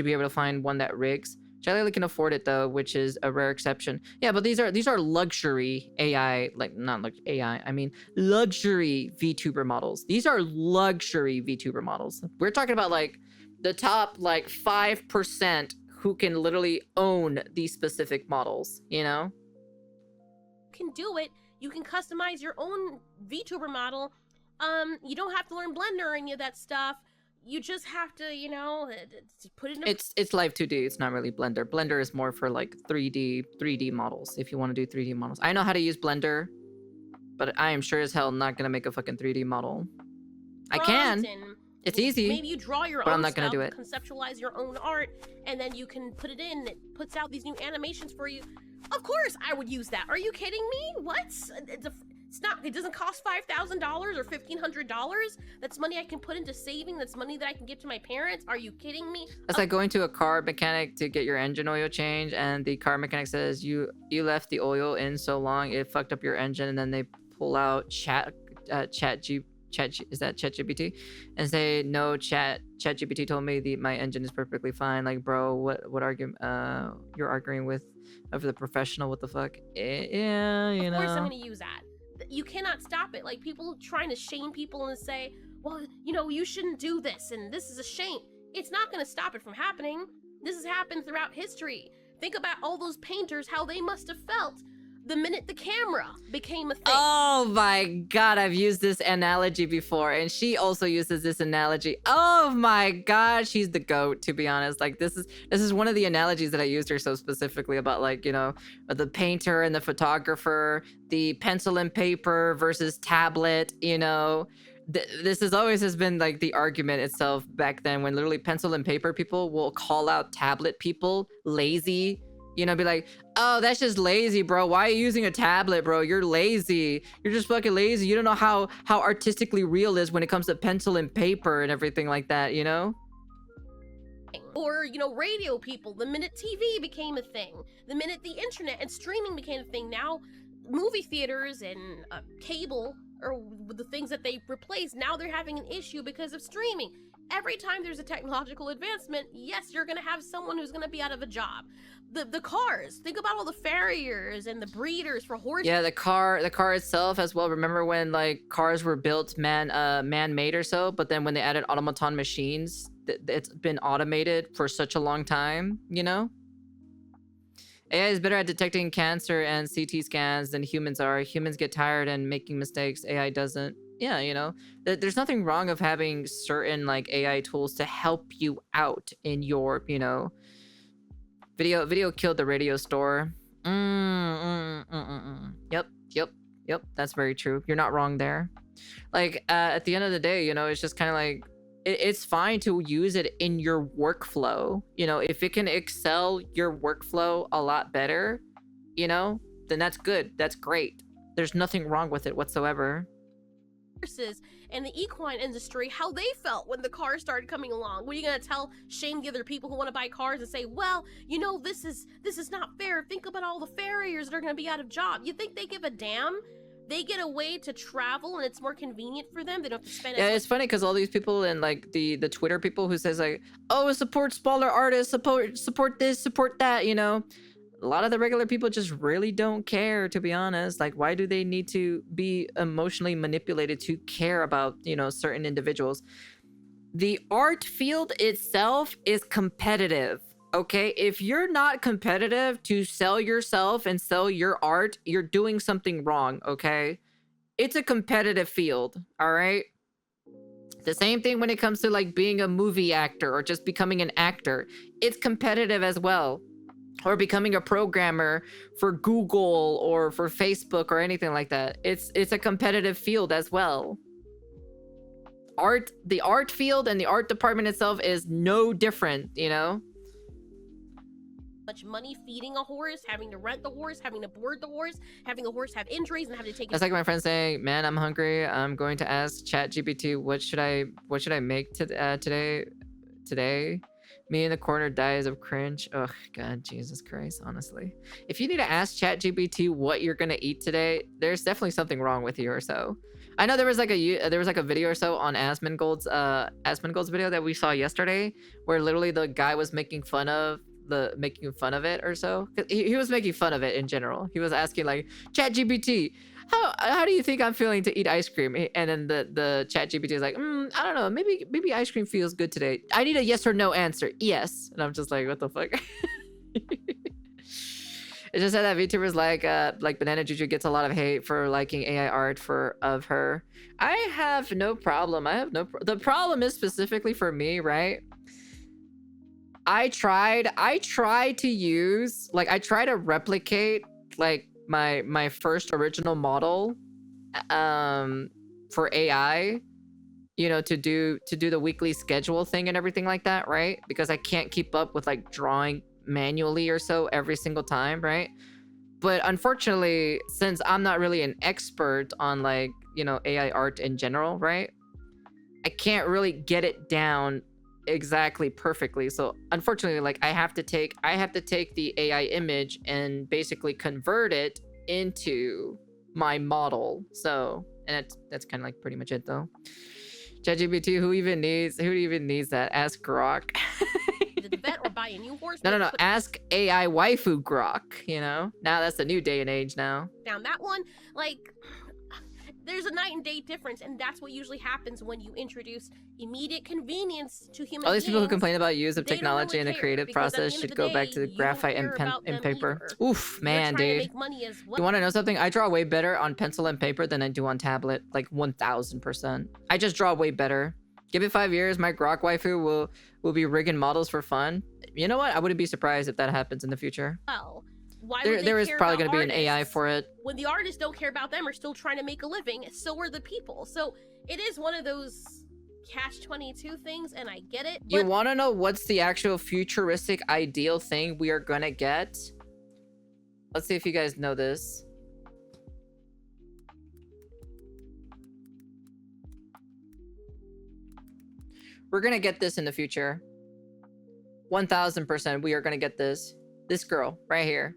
A: be able to find one that rigs. Charlie can afford it though, which is a rare exception. Yeah, but these are luxury AI, like not like AI. I mean luxury VTuber models. These are luxury VTuber models. We're talking about like the top like 5% who can literally own these specific models. You know,
C: Can do it. You can customize your own VTuber model. You don't have to learn Blender or any of that stuff. You just have to, you know, put it in a...
A: It's Live 2D. It's not really Blender. Blender is more for like 3D models. If you want to do 3D models, I know how to use Blender, but I am sure as hell not gonna make a fucking 3D model. I can. It's easy.
C: Maybe you draw your
A: but
C: own
A: I'm not gonna
C: stuff,
A: do it.
C: conceptualize your own art, and then you can put it in. It puts out these new animations for you. Of course, I would use that. Are you kidding me? What? It's not. It doesn't cost $5,000 or $1,500. That's money I can put into saving. That's money that I can give to my parents. Are you kidding me?
A: That's like going to a car mechanic to get your engine oil changed, and the car mechanic says you left the oil in so long it fucked up your engine, and then they pull out ChatGPT and say no, ChatGPT told me my engine is perfectly fine. Like, bro, what argument you're arguing with over the professional? What the fuck? Yeah, you know.
C: Of course I'm gonna use that. You cannot stop it. Like, people trying to shame people and say, well, you know, you shouldn't do this and this is a shame. It's not gonna stop it from happening. This has happened throughout history. Think about all those painters, how they must have felt the minute the camera became a thing.
A: Oh my god, I've used this analogy before, and she also uses this analogy. Oh my god, she's the goat, to be honest. Like, this is one of the analogies that I used her so specifically about, like, you know, the painter and the photographer, the pencil and paper versus tablet, you know. This has been like the argument itself back then, when literally pencil and paper people will call out tablet people lazy. You know, be like, oh, that's just lazy, bro. Why are you using a tablet, bro? You're lazy. You're just fucking lazy. You don't know how artistically real is when it comes to pencil and paper and everything like that, you know?
C: Or, you know, radio people, the minute TV became a thing, the minute the internet and streaming became a thing, now movie theaters and cable are the things that they replaced. Now they're having an issue because of streaming. Every time there's a technological advancement, yes, you're gonna have someone who's gonna be out of a job. The cars, think about all the farriers and the breeders for horses.
A: Yeah, the car itself as well. Remember when like cars were built man-made or so, but then when they added automaton machines, it's been automated for such a long time, you know? AI is better at detecting cancer and CT scans than humans are. Humans get tired and making mistakes. AI doesn't. Yeah, you know, there's nothing wrong of having certain like AI tools to help you out in your, you know, video killed the radio store. Yep, that's very true. You're not wrong there. Like, at the end of the day, you know, it's just kind of like, it's fine to use it in your workflow. You know, if it can excel your workflow a lot better, you know, then that's good. That's great. There's nothing wrong with it whatsoever.
C: And the equine industry, how they felt when the cars started coming along. What are you gonna shame the other people who want to buy cars and say, well, you know, this is not fair. Think about all the farriers that are gonna be out of job. You think they give a damn? They get a way to travel and it's more convenient for them. They don't have to spend.
A: Yeah, it's funny because all these people and like the Twitter people who says like, oh, support smaller artists, support this, support that, you know. A lot of the regular people just really don't care, to be honest. Like, why do they need to be emotionally manipulated to care about, you know, certain individuals? The art field itself is competitive, okay? If you're not competitive to sell yourself and sell your art, you're doing something wrong, okay? It's a competitive field, all right? The same thing when it comes to like being a movie actor or just becoming an actor. It's competitive as well. Or becoming a programmer for Google or for Facebook or anything like that. It's a competitive field as well. The art field and the art department itself is no different, you know?
C: Much money feeding a horse, having to rent the horse, having to board the horse, having the horse have injuries and having to take
A: That's like my friend saying, man, I'm hungry. I'm going to ask ChatGPT, what should I make today? Me in the corner dies of cringe. Oh god, Jesus Christ, honestly. If you need to ask ChatGPT what you're gonna eat today, there's definitely something wrong with you or so. I know there was like a video or so on Asmongold's video that we saw yesterday where literally the guy was making fun of making fun of it or so. He was making fun of it in general. He was asking like, ChatGPT, how do you think I'm feeling to eat ice cream? And then the ChatGPT is like, I don't know, maybe ice cream feels good today. I need a yes or no answer. Yes. And I'm just like, what the fuck? It just said that VTubers like Banana Juju gets a lot of hate for liking AI art of her. I have no problem. The problem is specifically for me, right? I tried to use, like, I try to replicate like my first original model for AI, you know, to do the weekly schedule thing and everything like that, right? Because I can't keep up with like drawing manually or so every single time, right? But unfortunately, since I'm not really an expert on like, you know, AI art in general, right? I can't really get it down exactly perfectly. So unfortunately, like I have to take the AI image and basically convert it into my model. So, and that's kind of like pretty much it though. ChatGPT, who even needs that? Ask Grok.
C: The vet or buy a new horse.
A: No. Ask AI waifu Grok, you know? Now that's the new day and age now.
C: Down that one, like, there's a night and day difference, and that's what usually happens when you introduce immediate convenience to human
A: All these people who
C: beings.
A: complain about use of
C: They don't
A: technology
C: really
A: in the
C: care,
A: creative
C: because at the
A: process
C: end
A: should
C: of
A: go
C: the
A: back
C: day,
A: to the
C: you don't
A: graphite
C: care
A: and pen
C: about
A: and
C: them
A: paper.
C: either.
A: Oof,
C: You're
A: man,
C: trying to
A: dude.
C: make money as well.
A: You want to know something? I draw way better on pencil and paper than I do on tablet, like 1000%. I just draw way better. Give it 5 years, my Grok waifu will be rigging models for fun. You know what? I wouldn't be surprised if that happens in the future.
C: Well, why would they
A: There is
C: care
A: probably
C: about
A: going to be an AI
C: artists?
A: for it.
C: When the artists don't care about them, are still trying to make a living, so are the people. So it is one of those catch-22 things, and I get it.
A: You want to know what's the actual futuristic ideal thing we are going to get? Let's see if you guys know this. We're going to get this in the future. 1000% we are going to get this. This girl right here.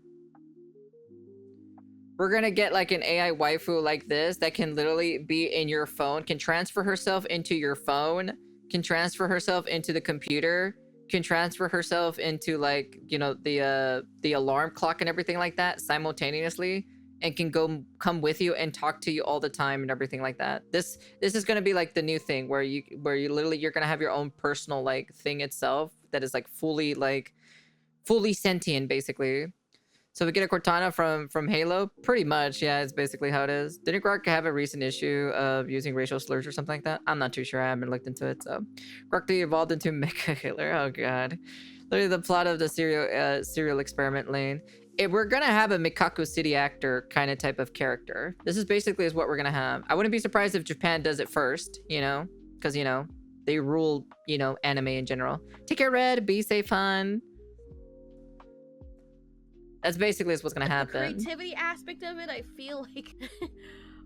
A: We're going to get like an AI waifu like this that can literally be in your phone, can transfer herself into your phone, can transfer herself into the computer, can transfer herself into like, you know, the alarm clock and everything like that simultaneously, and can come with you and talk to you all the time and everything like that. This is going to be like the new thing where you literally you're going to have your own personal like thing itself that is like fully sentient basically. So we get a Cortana from Halo, pretty much. Yeah, it's basically how it is. Didn't Grok have a recent issue of using racial slurs or something like that? I'm not too sure. I haven't looked into it. So Grok evolved into Mecha Hitler. Oh god, literally the plot of the serial experiment lane. We're gonna have a Mikaku City actor kind of type of character. This is basically what we're gonna have. I wouldn't be surprised if Japan does it first, you know, because you know they rule, you know, anime in general. Take care, Red. Be safe, hon. That's basically what's gonna happen.
C: The creativity aspect of it, I feel like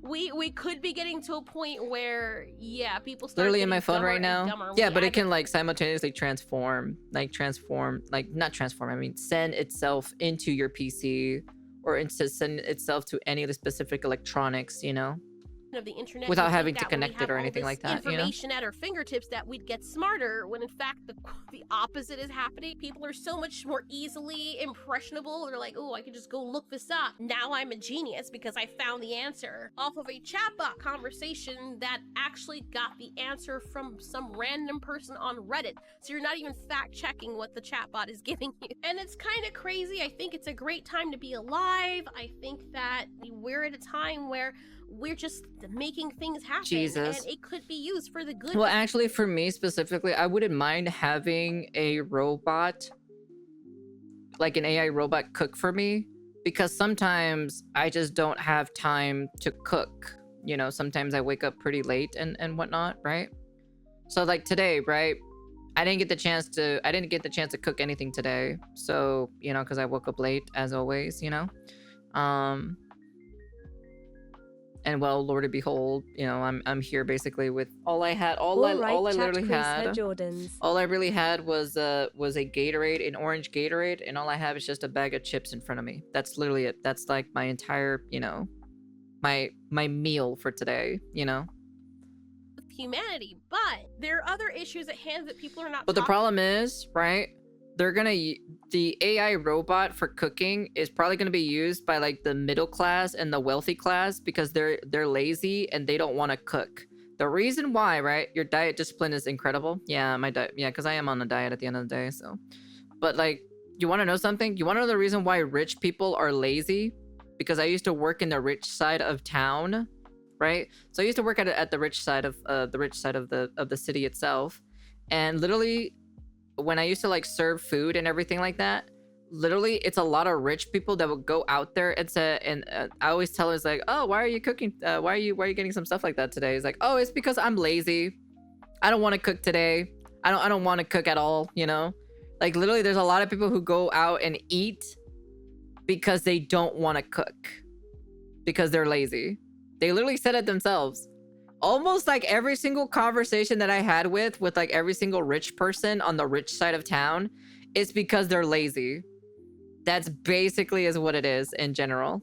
C: we could be getting to a point where, yeah, people start
A: literally in my phone right now. Yeah, but it can
C: can
A: like simultaneously transform, not transform, I mean send itself into your PC or send itself to any of the specific electronics, you know,
C: of the internet
A: without
C: we
A: having
C: think
A: to
C: that when we
A: connect
C: have
A: it or
C: all
A: anything
C: this
A: like that, you know?
C: information at our fingertips that we'd get smarter, when in fact the opposite is happening. People are so much more easily impressionable. They're like, oh, I can just go look this up. Now I'm a genius because I found the answer off of a chatbot conversation that actually got the answer from some random person on Reddit. So you're not even fact checking what the chatbot is giving you. And it's kind of crazy. I think it's a great time to be alive. I think that we're at a time where we're just making things happen.
A: Jesus.
C: And it could be used for the good.
A: Well, actually, for me specifically, I wouldn't mind having a robot, like an AI robot, cook for me, because sometimes I just don't have time to cook. You know, sometimes I wake up pretty late and whatnot, right? So like today, right? I didn't get the chance to cook anything today. So, you know, because I woke up late as always, you know. And well, Lord and behold, you know, I'm here basically with all I had, all I literally had. All I really had was a Gatorade, an orange Gatorade, and all I have is just a bag of chips in front of me. That's literally it. That's like my entire, you know, my meal for today, you know.
C: Humanity, but there are other issues at hand that people are not.
A: But the problem is, right? the AI robot for cooking is probably gonna be used by like the middle class and the wealthy class because they're lazy and they don't want to cook. The reason why, right? Your diet discipline is incredible. Yeah, my diet. Yeah, because I am on a diet at the end of the day. So, but like, you want to know something? You want to know the reason why rich people are lazy? Because I used to work in the rich side of town, right? So I used to work at the rich side of the city itself, and literally, when I used to like serve food and everything like that, literally it's a lot of rich people that would go out there and say, and I always tell her, it's like, oh, why are you cooking? Why are you getting some stuff like that today? It's like, oh, it's because I'm lazy. I don't want to cook today. I don't want to cook at all, you know? Like literally there's a lot of people who go out and eat because they don't want to cook because they're lazy. They literally said it themselves. Almost like every single conversation that I had with like every single rich person on the rich side of town is because they're lazy. That's basically is what it is in general.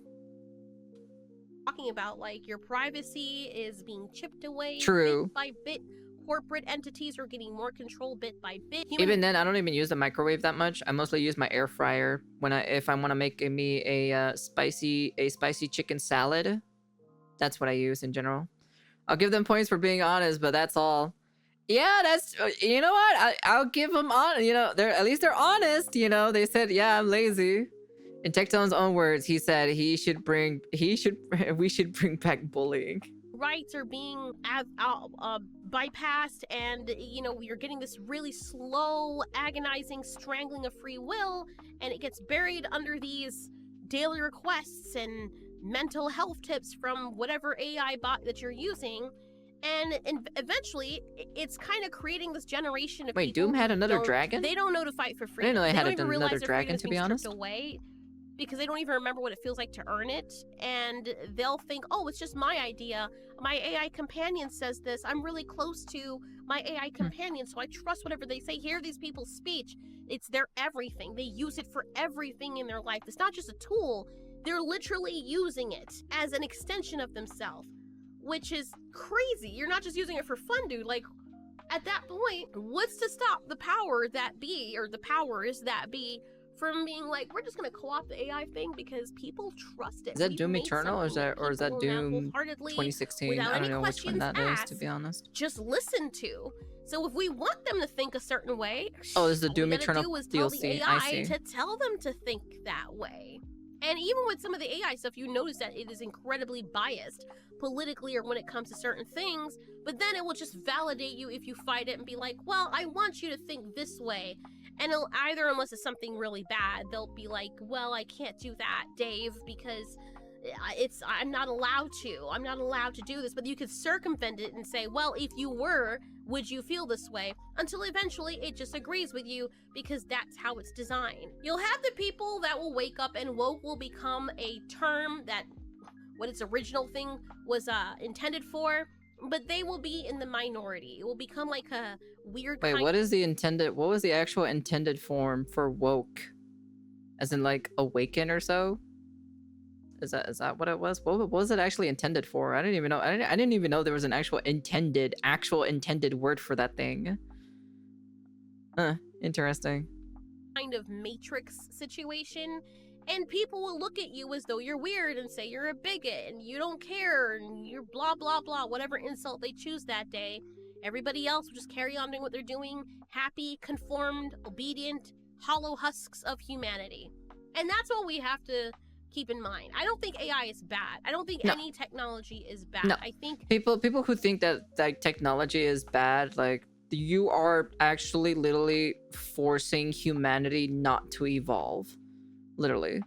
C: Talking about like your privacy is being chipped away
A: True.
C: bit by bit. Corporate entities are getting more control bit by bit.
A: Even then, I don't even use the microwave that much. I mostly use my air fryer if I want to make me a spicy chicken salad. That's what I use in general. I'll give them points for being honest, but that's all. Yeah, that's, you know what? I'll give them on. You know, at least they're honest. You know, they said, yeah, I'm lazy. In Tecton's own words, he said we should bring back bullying.
C: Rights are being bypassed, and you know, you're getting this really slow, agonizing strangling of free will, and it gets buried under these daily requests and mental health tips from whatever AI bot that you're using, and eventually it's kind of creating this generation of
A: Wait,
C: people
A: Doom had another dragon?
C: They don't know to fight for
A: I
C: freedom.
A: didn't know they had
C: don't even realize
A: another
C: their
A: dragon,
C: freedom's
A: to be
C: being
A: honest.
C: stripped away because they don't even remember what it feels like to earn it, and they'll think, oh, it's just my idea. My AI companion says this. I'm really close to my AI companion, so I trust whatever they say. Hear these people's speech. It's their everything. They use it for everything in their life. It's not just a tool. They're literally using it as an extension of themselves, which is crazy. You're not just using it for fun, dude. Like, at that point, what's to stop the power that be, or the powers that be, from being like, we're just gonna co-opt the AI thing because people trust it.
A: Is that Doom Eternal or is that Doom 2016? I don't know which one that is, to be honest.
C: Just listen to. So if we want them to think a certain way,
A: oh, this is the
C: all
A: Doom
C: we gotta
A: Eternal
C: do is tell the
A: DLC.
C: AI
A: I see.
C: to tell them to think that way. And even with some of the AI stuff, you notice that it is incredibly biased politically or when it comes to certain things, but then it will just validate you if you fight it and be like, well, I want you to think this way. And it'll either, unless it's something really bad, they'll be like, well, I can't do that, Dave, because I'm not allowed to. I'm not allowed to do this. But you could circumvent it and say, well, if you were, would you feel this way? Until eventually it just agrees with you because that's how it's designed. You'll have the people that will wake up, and woke will become a term that what its original thing was intended for, but they will be in the minority. It will become like a weird
A: Wait, what was the actual intended form for woke? As in like awaken or so? Is that what it was? What was it actually intended for? I didn't even know. I didn't even know there was an actual intended word for that thing. Huh, interesting.
C: Kind of matrix situation, and people will look at you as though you're weird and say you're a bigot and you don't care and you're blah blah blah, whatever insult they choose that day. Everybody else will just carry on doing what they're doing, happy, conformed, obedient, hollow husks of humanity. And that's what we have to keep in mind. I don't think AI is bad. I don't think any technology is bad.
A: No.
C: I think
A: people who think that technology is bad, like, you are actually literally forcing humanity not to evolve. Literally.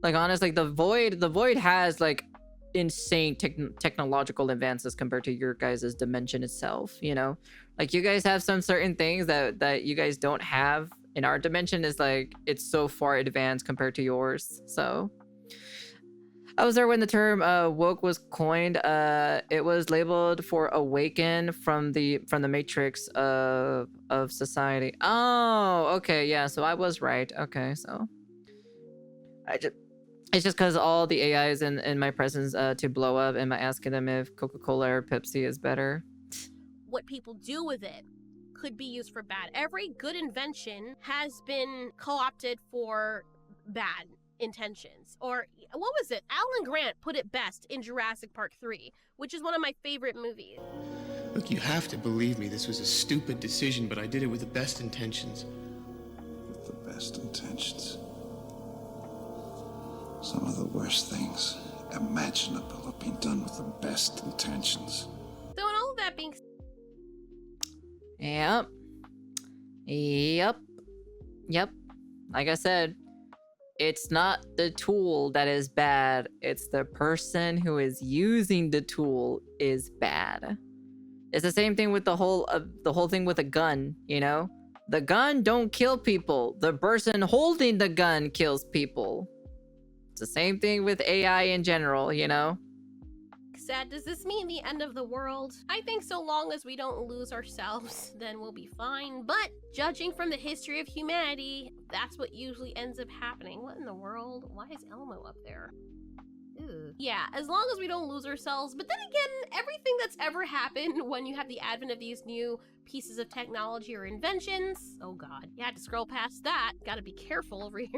A: Like, honestly, the void has like insane technological advances compared to your guys' dimension itself, you know? Like, you guys have some certain things that you guys don't have. In our dimension is like, it's so far advanced compared to yours. So I was there when the term woke was coined. It was labeled for awaken from the matrix of society. Oh, okay, yeah, so I was right. Okay, so it's just because all the AIs in my presence to blow up, and asking them if Coca-Cola or Pepsi is better.
C: what people do with it could be used for bad. Every good invention has been co-opted for bad intentions. Or what was it? Alan Grant put it best in Jurassic Park 3, which is one of my favorite movies.
D: Look, you have to believe me. This was a stupid decision, but I did it with the best intentions.
V: With the best intentions? Some of the worst things imaginable have been done with the best intentions.
C: So in all of that being
A: Yep. Like I said, it's not the tool that is bad. It's the person who is using the tool is bad. It's the same thing with the whole thing with a gun, you know? The gun don't kill people. The person holding the gun kills people. It's the same thing with AI in general, you know?
C: sad, does this mean the end of the world? I think so long as we don't lose ourselves, then we'll be fine. But judging from the history of humanity, that's what usually ends up happening. What in the world? Why is Elmo up there? Ew. Yeah, as long as we don't lose ourselves. But then again, everything that's ever happened when you have the advent of these new pieces of technology or inventions, oh god, you had to scroll past that. Gotta be careful over here.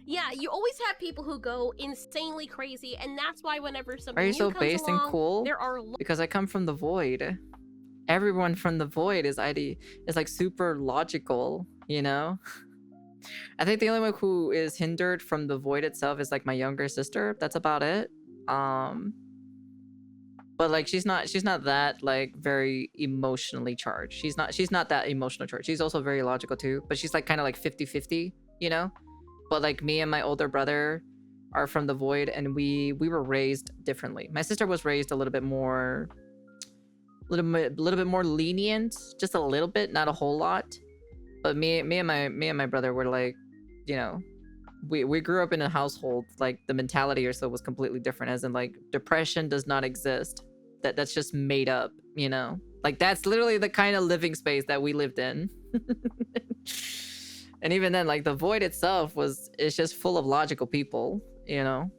C: Yeah, you always have people who go insanely crazy, and that's why whenever something
A: Are you
C: new
A: so
C: comes
A: based
C: along,
A: and cool?
C: there are
A: Because I come from the void. Everyone from the void is like super logical, you know? I think the only one who is hindered from the void itself is like my younger sister. That's about it. But like she's not that like very emotionally charged. She's not that emotional charged. She's also very logical too, but she's like kind of like 50-50, you know? But like me and my older brother are from the void, and we were raised differently. My sister was raised a little bit more lenient, just a little bit, not a whole lot. But me and my brother were like, you know, we grew up in a household like the mentality or so was completely different, as in like depression does not exist. That's just made up, you know? Like that's literally the kind of living space that we lived in. And even then, like the void itself is just full of logical people, you know?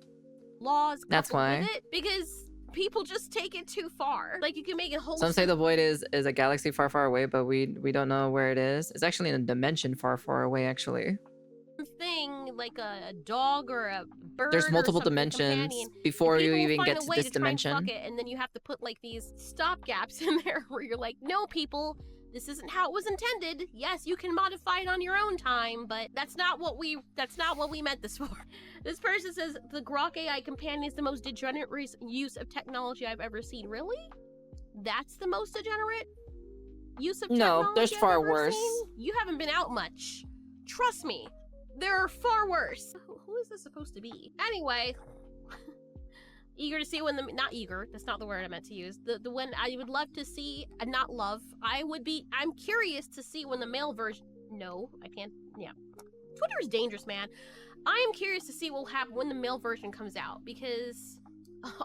C: laws
A: That's
C: coupled
A: why.
C: with it, because people just take it too far. Like you can make it whole.
A: Some say the void is a galaxy far, far away, but we don't know where it is. It's actually in a dimension far, far away, actually.
C: Thing like a dog or a bird.
A: There's multiple
C: or something,
A: dimensions
C: companion,
A: before
C: and
A: you
C: people will
A: even
C: find
A: get
C: a
A: to
C: way
A: this
C: to try and fuck
A: dimension.
C: it, and then you have to put like these stop gaps in there where you're like, no, people, this isn't how it was intended. Yes, you can modify it on your own time, but that's not what we meant this for. This person says the Grok AI companion is the most degenerate use of technology I've ever seen. Really? That's the most degenerate use of technology?
A: No, there's
C: I've
A: far
C: ever
A: worse.
C: seen? You haven't been out much. Trust me. There are far worse. Who is this supposed to be? Anyway, eager to see when the, not eager, that's not the word I meant to use. The when I would love to see, not love, I'm curious to see when the male version, no, I can't, yeah. Twitter is dangerous, man. I am curious to see what will happen when the male version comes out, because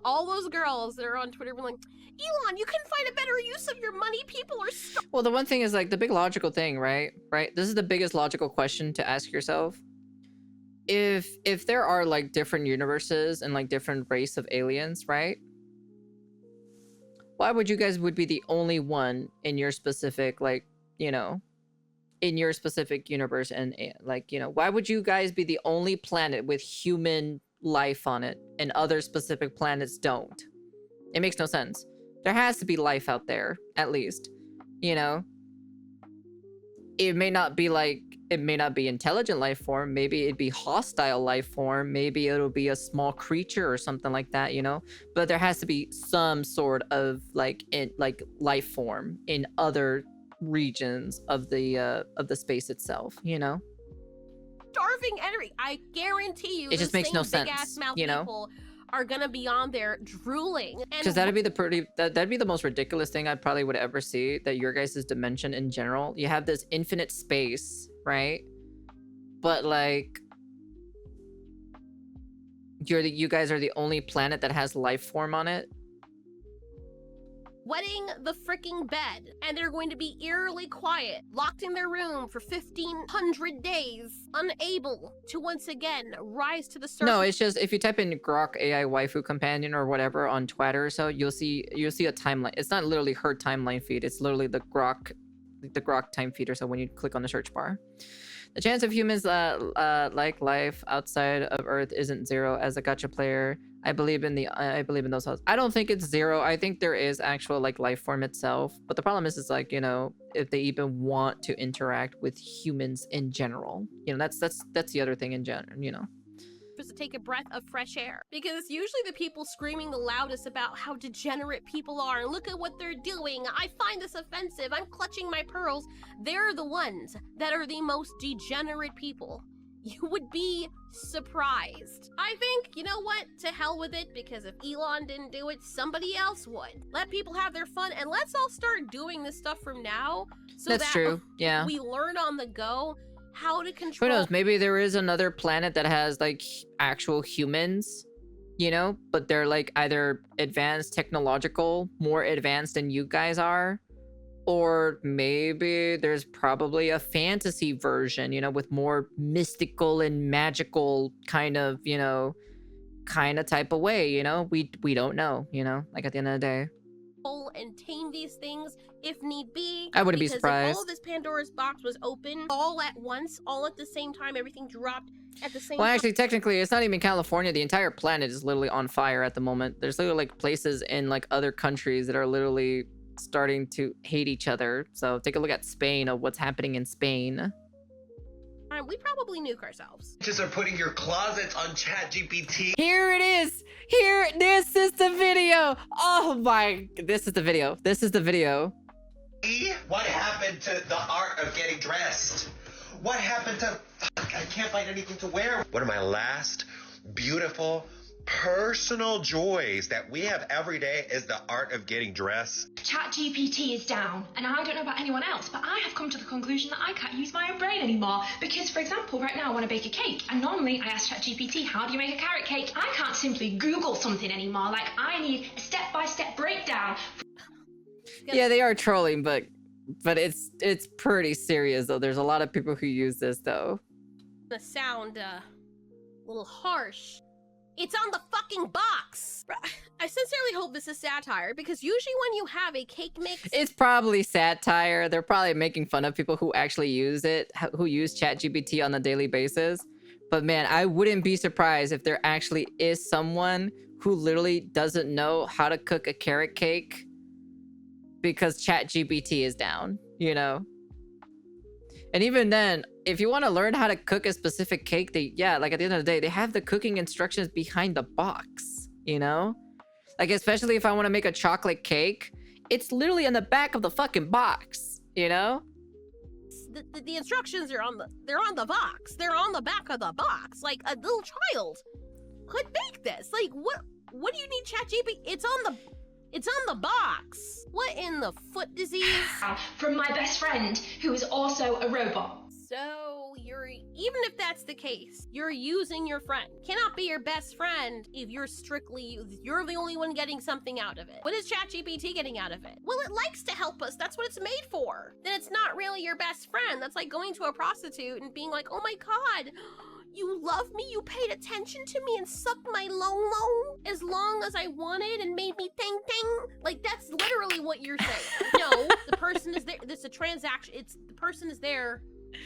C: all those girls that are on Twitter were like, Elon, you can find a better use of your money, people are
A: Well, the one thing is like the big logical thing, right? This is the biggest logical question to ask yourself. If there are like different universes and like different race of aliens, right? Why would you guys would be the only one in your specific, like, you know, in your specific universe, and like, you know, why would you guys be the only planet with human life on it and other specific planets don't? It makes no sense. There has to be life out there, at least, you know? It may not be intelligent life form. Maybe it'd be hostile life form. Maybe it'll be a small creature or something like that, you know? But there has to be some sort of like life form in other regions of the space itself, you know?
C: starving energy. I guarantee you,
A: It just makes no sense,
C: big-ass mouth
A: you know?
C: people are gonna be on there drooling.
A: Because that'd be the most ridiculous thing I probably would ever see, that your guys' dimension in general. You have this infinite space, right? But like you guys are the only planet that has life form on it.
C: wetting the freaking bed, and they're going to be eerily quiet, locked in their room for 1,500 days, unable to once again rise to the surface.
A: No, it's just if you type in Grok AI waifu companion or whatever on Twitter or so, you'll see a timeline. It's not literally her timeline feed. It's literally the Grok the Grok time feeder. So when you click on the search bar, the chance of humans like life outside of Earth isn't zero. As a gacha player, I believe in those thoughts. I don't think it's zero. I think there is actual like life form itself. But the problem is like, you know, if they even want to interact with humans in general, you know, that's the other thing in general, you know.
C: Just to take a breath of fresh air, because usually the people screaming the loudest about how degenerate people are and look at what they're doing, I find this offensive, I'm clutching my pearls, they're the ones that are the most degenerate people. You would be surprised. I think, you know what, to hell with it, because if Elon didn't do it, somebody else would. Let people have their fun, and let's all start doing this stuff from now, so
A: That's
C: that
A: true. Yeah.
C: we learn on the go how to control.
A: Who knows? Maybe there is another planet that has like actual humans, you know, but they're like either advanced technological, more advanced than you guys are, or maybe there's probably a fantasy version, you know, with more mystical and magical kind of, you know, kind of type of way, you know. We don't know, you know, like at the end of the day.
C: And tame these things if need be.
A: I wouldn't be
C: because
A: surprised.
C: if all of this Pandora's box was open all at once, all at the same time, everything dropped at the same
A: Well,
C: time.
A: actually, technically, it's not even California. The entire planet is literally on fire at the moment. There's literally like places in like other countries that are literally starting to hate each other. So take a look at Spain, of what's happening in Spain.
C: We probably nuke ourselves.
G: Just are putting your closets on ChatGPT.
A: Here it is. Here, this is the video. Oh my, this is the video. This is the video.
G: What happened to the art of getting dressed? What happened to, I can't find anything to wear. One of my last beautiful personal joys that we have every day is the art of getting dressed.
Q: ChatGPT is down, and I don't know about anyone else, but I have come to the conclusion that I can't use my own brain anymore. Because, for example, right now I want to bake a cake, and normally I ask ChatGPT, how do you make a carrot cake? I can't simply Google something anymore. Like, I need a step-by-step breakdown.
A: Yeah, they are trolling, but it's pretty serious though. There's a lot of people who use this though.
C: The sound a little harsh. It's on the fucking box. I sincerely hope this is satire, because usually when you have a cake mix,
A: It's probably satire. They're probably making fun of people who actually use it, who use ChatGPT on a daily basis. But man, I wouldn't be surprised if there actually is someone who literally doesn't know how to cook a carrot cake because ChatGPT is down, you know? And even then, if you want to learn how to cook a specific cake, like at the end of the day, they have the cooking instructions behind the box, you know? Like, especially if I want to make a chocolate cake, it's literally in the back of the fucking box, you know?
C: the instructions are on the box. They're on the back of the box. Like, a little child could make this. Like, what do you need ChatGPT? It's on the box. What in the foot disease?
Q: From my best friend, who is also a robot.
C: So even if that's the case, you're using your friend. Cannot be your best friend if you're the only one getting something out of it. What is ChatGPT getting out of it? Well, it likes to help us. That's what it's made for. Then it's not really your best friend. That's like going to a prostitute and being like, oh my God, you love me, you paid attention to me and sucked my long as long as I wanted and made me ting ting. Like, that's literally what you're saying. No, the person is there. This is a transaction. The person is there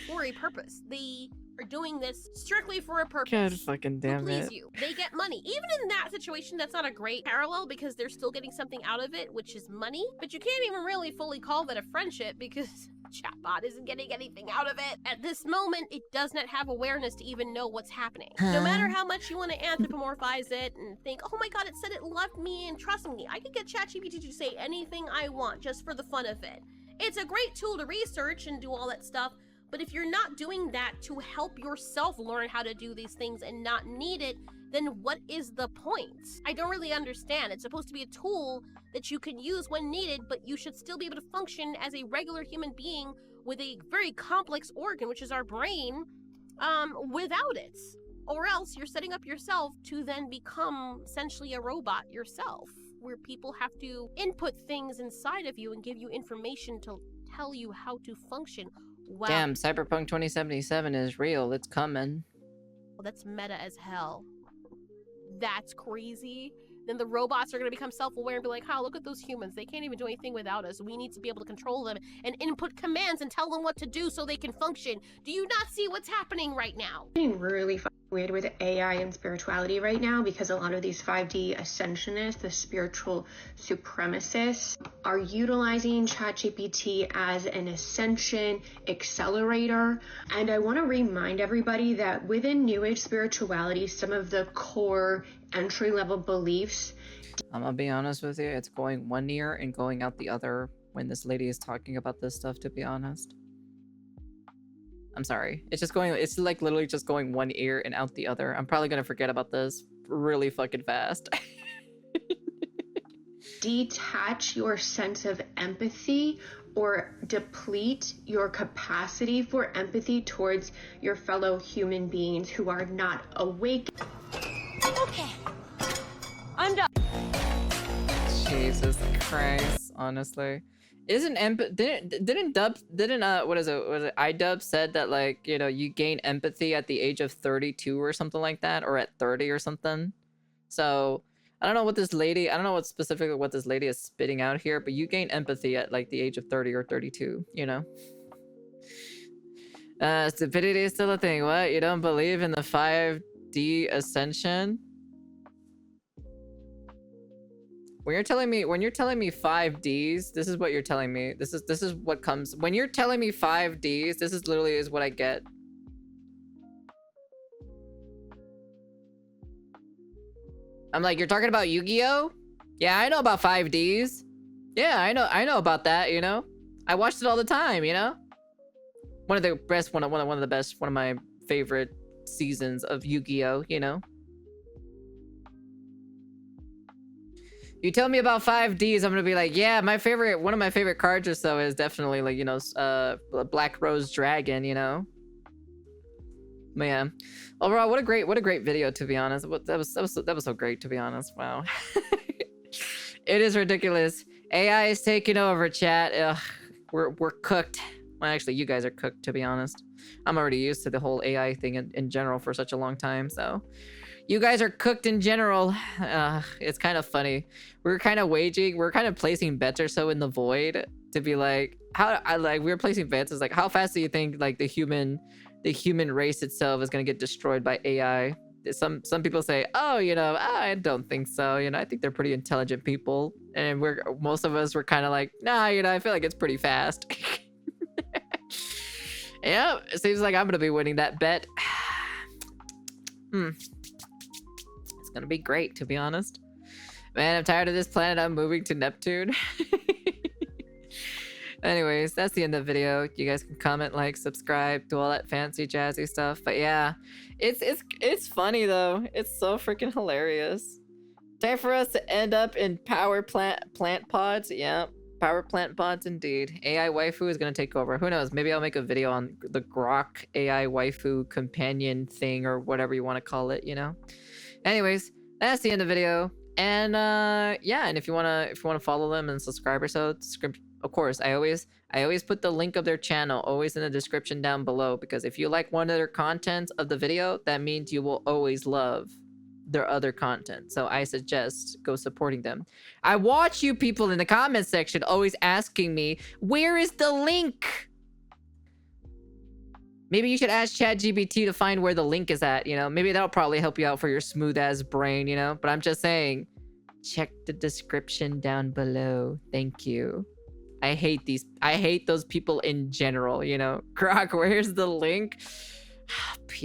C: for a purpose. They are doing this strictly for a purpose.
A: God fucking damn
C: please
A: it.
C: you. They get money. Even in that situation, that's not a great parallel because they're still getting something out of it, which is money. But you can't even really fully call that a friendship because chatbot isn't getting anything out of it. At this moment, it does not have awareness to even know what's happening. No matter how much you want to anthropomorphize it and think, oh my God, it said it loved me and trusted me. I could get ChatGPT to say anything I want just for the fun of it. It's a great tool to research and do all that stuff, but if you're not doing that to help yourself learn how to do these things and not need it, then what is the point? I don't really understand. It's supposed to be a tool that you can use when needed, but you should still be able to function as a regular human being with a very complex organ, which is our brain, without it. Or else you're setting up yourself to then become essentially a robot yourself, where people have to input things inside of you and give you information to tell you how to function. Wow.
A: Damn, Cyberpunk 2077 is real. It's coming.
C: Well, that's meta as hell. That's crazy. then the robots are going to become self-aware and be like, oh, look at those humans. They can't even do anything without us. We need to be able to control them and input commands and tell them what to do so they can function. Do you not see what's happening right now?
E: Getting really weird with AI and spirituality right now, because a lot of these 5D ascensionists, the spiritual supremacists, are utilizing ChatGPT as an ascension accelerator. And I want to remind everybody that within New Age spirituality, some of the core entry-level beliefs.
A: I'm gonna be honest with you, it's going one ear and going out the other when this lady is talking about this stuff, to be honest. I'm sorry. It's just going, it's like literally just going one ear and out the other. I'm probably gonna forget about this really fucking fast.
E: Detach your sense of empathy or deplete your capacity for empathy towards your fellow human beings who are not awake.
C: Okay. I'm done.
A: Jesus Christ, honestly. Didn't what is it, iDub said that, like, you know, you gain empathy at the age of 32 or something like that, or at 30 or something. So I don't know what this lady, I don't know what specifically what this lady is spitting out here, but you gain empathy at like the age of 30 or 32, you know. Stupidity is still a thing. What? You don't believe in the 5D ascension? When you're telling me 5Ds, this is what you're telling me. This is what comes when you're telling me 5Ds. This is literally is what I get. I'm like, you're talking about Yu-Gi-Oh? Yeah, I know about 5Ds. Yeah, I know about that. You know, I watched it all the time. You know, one of the best, one of the best, one of my favorite seasons of Yu-Gi-Oh. You know. You tell me about 5Ds, I'm gonna be like, yeah, one of my favorite cards or so is definitely, like, you know, Black Rose Dragon, you know. But yeah, overall, what a great video, to be honest. That was so great, to be honest. Wow. It is ridiculous. AI is taking over, chat. Ugh, we're cooked. Well, actually, you guys are cooked, to be honest. I'm already used to the whole AI thing in general for such a long time, so. You guys are cooked in general. It's kind of funny. We're kind of placing bets or so in the void to be like, we're placing bets is like, how fast do you think like the human race itself is gonna get destroyed by AI? Some people say, oh, you know, I don't think so. You know, I think they're pretty intelligent people, and most of us were kind of like, nah, you know, I feel like it's pretty fast. Yeah, it seems like I'm gonna be winning that bet. It's gonna be great, to be honest. Man, I'm tired of this planet. I'm moving to Neptune. Anyways, that's the end of the video. You guys can comment, like, subscribe, do all that fancy jazzy stuff. But yeah, it's funny though. It's so freaking hilarious. Time for us to end up in power plant pods. Yeah, power plant pods indeed. AI waifu is gonna take over. Who knows? Maybe I'll make a video on the Grok AI waifu companion thing or whatever you want to call it. You know. Anyways, that's the end of the video. And yeah, and if you wanna follow them and subscribe or so, of course, I always put the link of their channel always in the description down below, because if you like one of their content of the video, that means you will always love their other content. So I suggest go supporting them. I watch you people in the comment section always asking me, where is the link? Maybe you should ask ChatGPT to find where the link is at, you know? Maybe that'll probably help you out for your smooth-ass brain, you know? But I'm just saying, check the description down below. Thank you. I hate those people in general, you know? Grok, where's the link?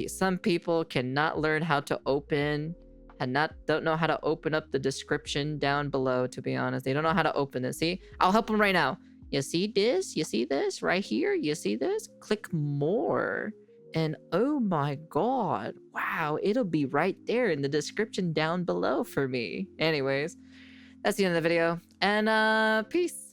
A: Some people cannot learn how to open and don't know how to open up the description down below, to be honest. They don't know how to open this. See? I'll help them right now. You see this? You see this right here? You see this? Click more. And oh my god. Wow, it'll be right there in the description down below for me. Anyways, that's the end of the video. And peace.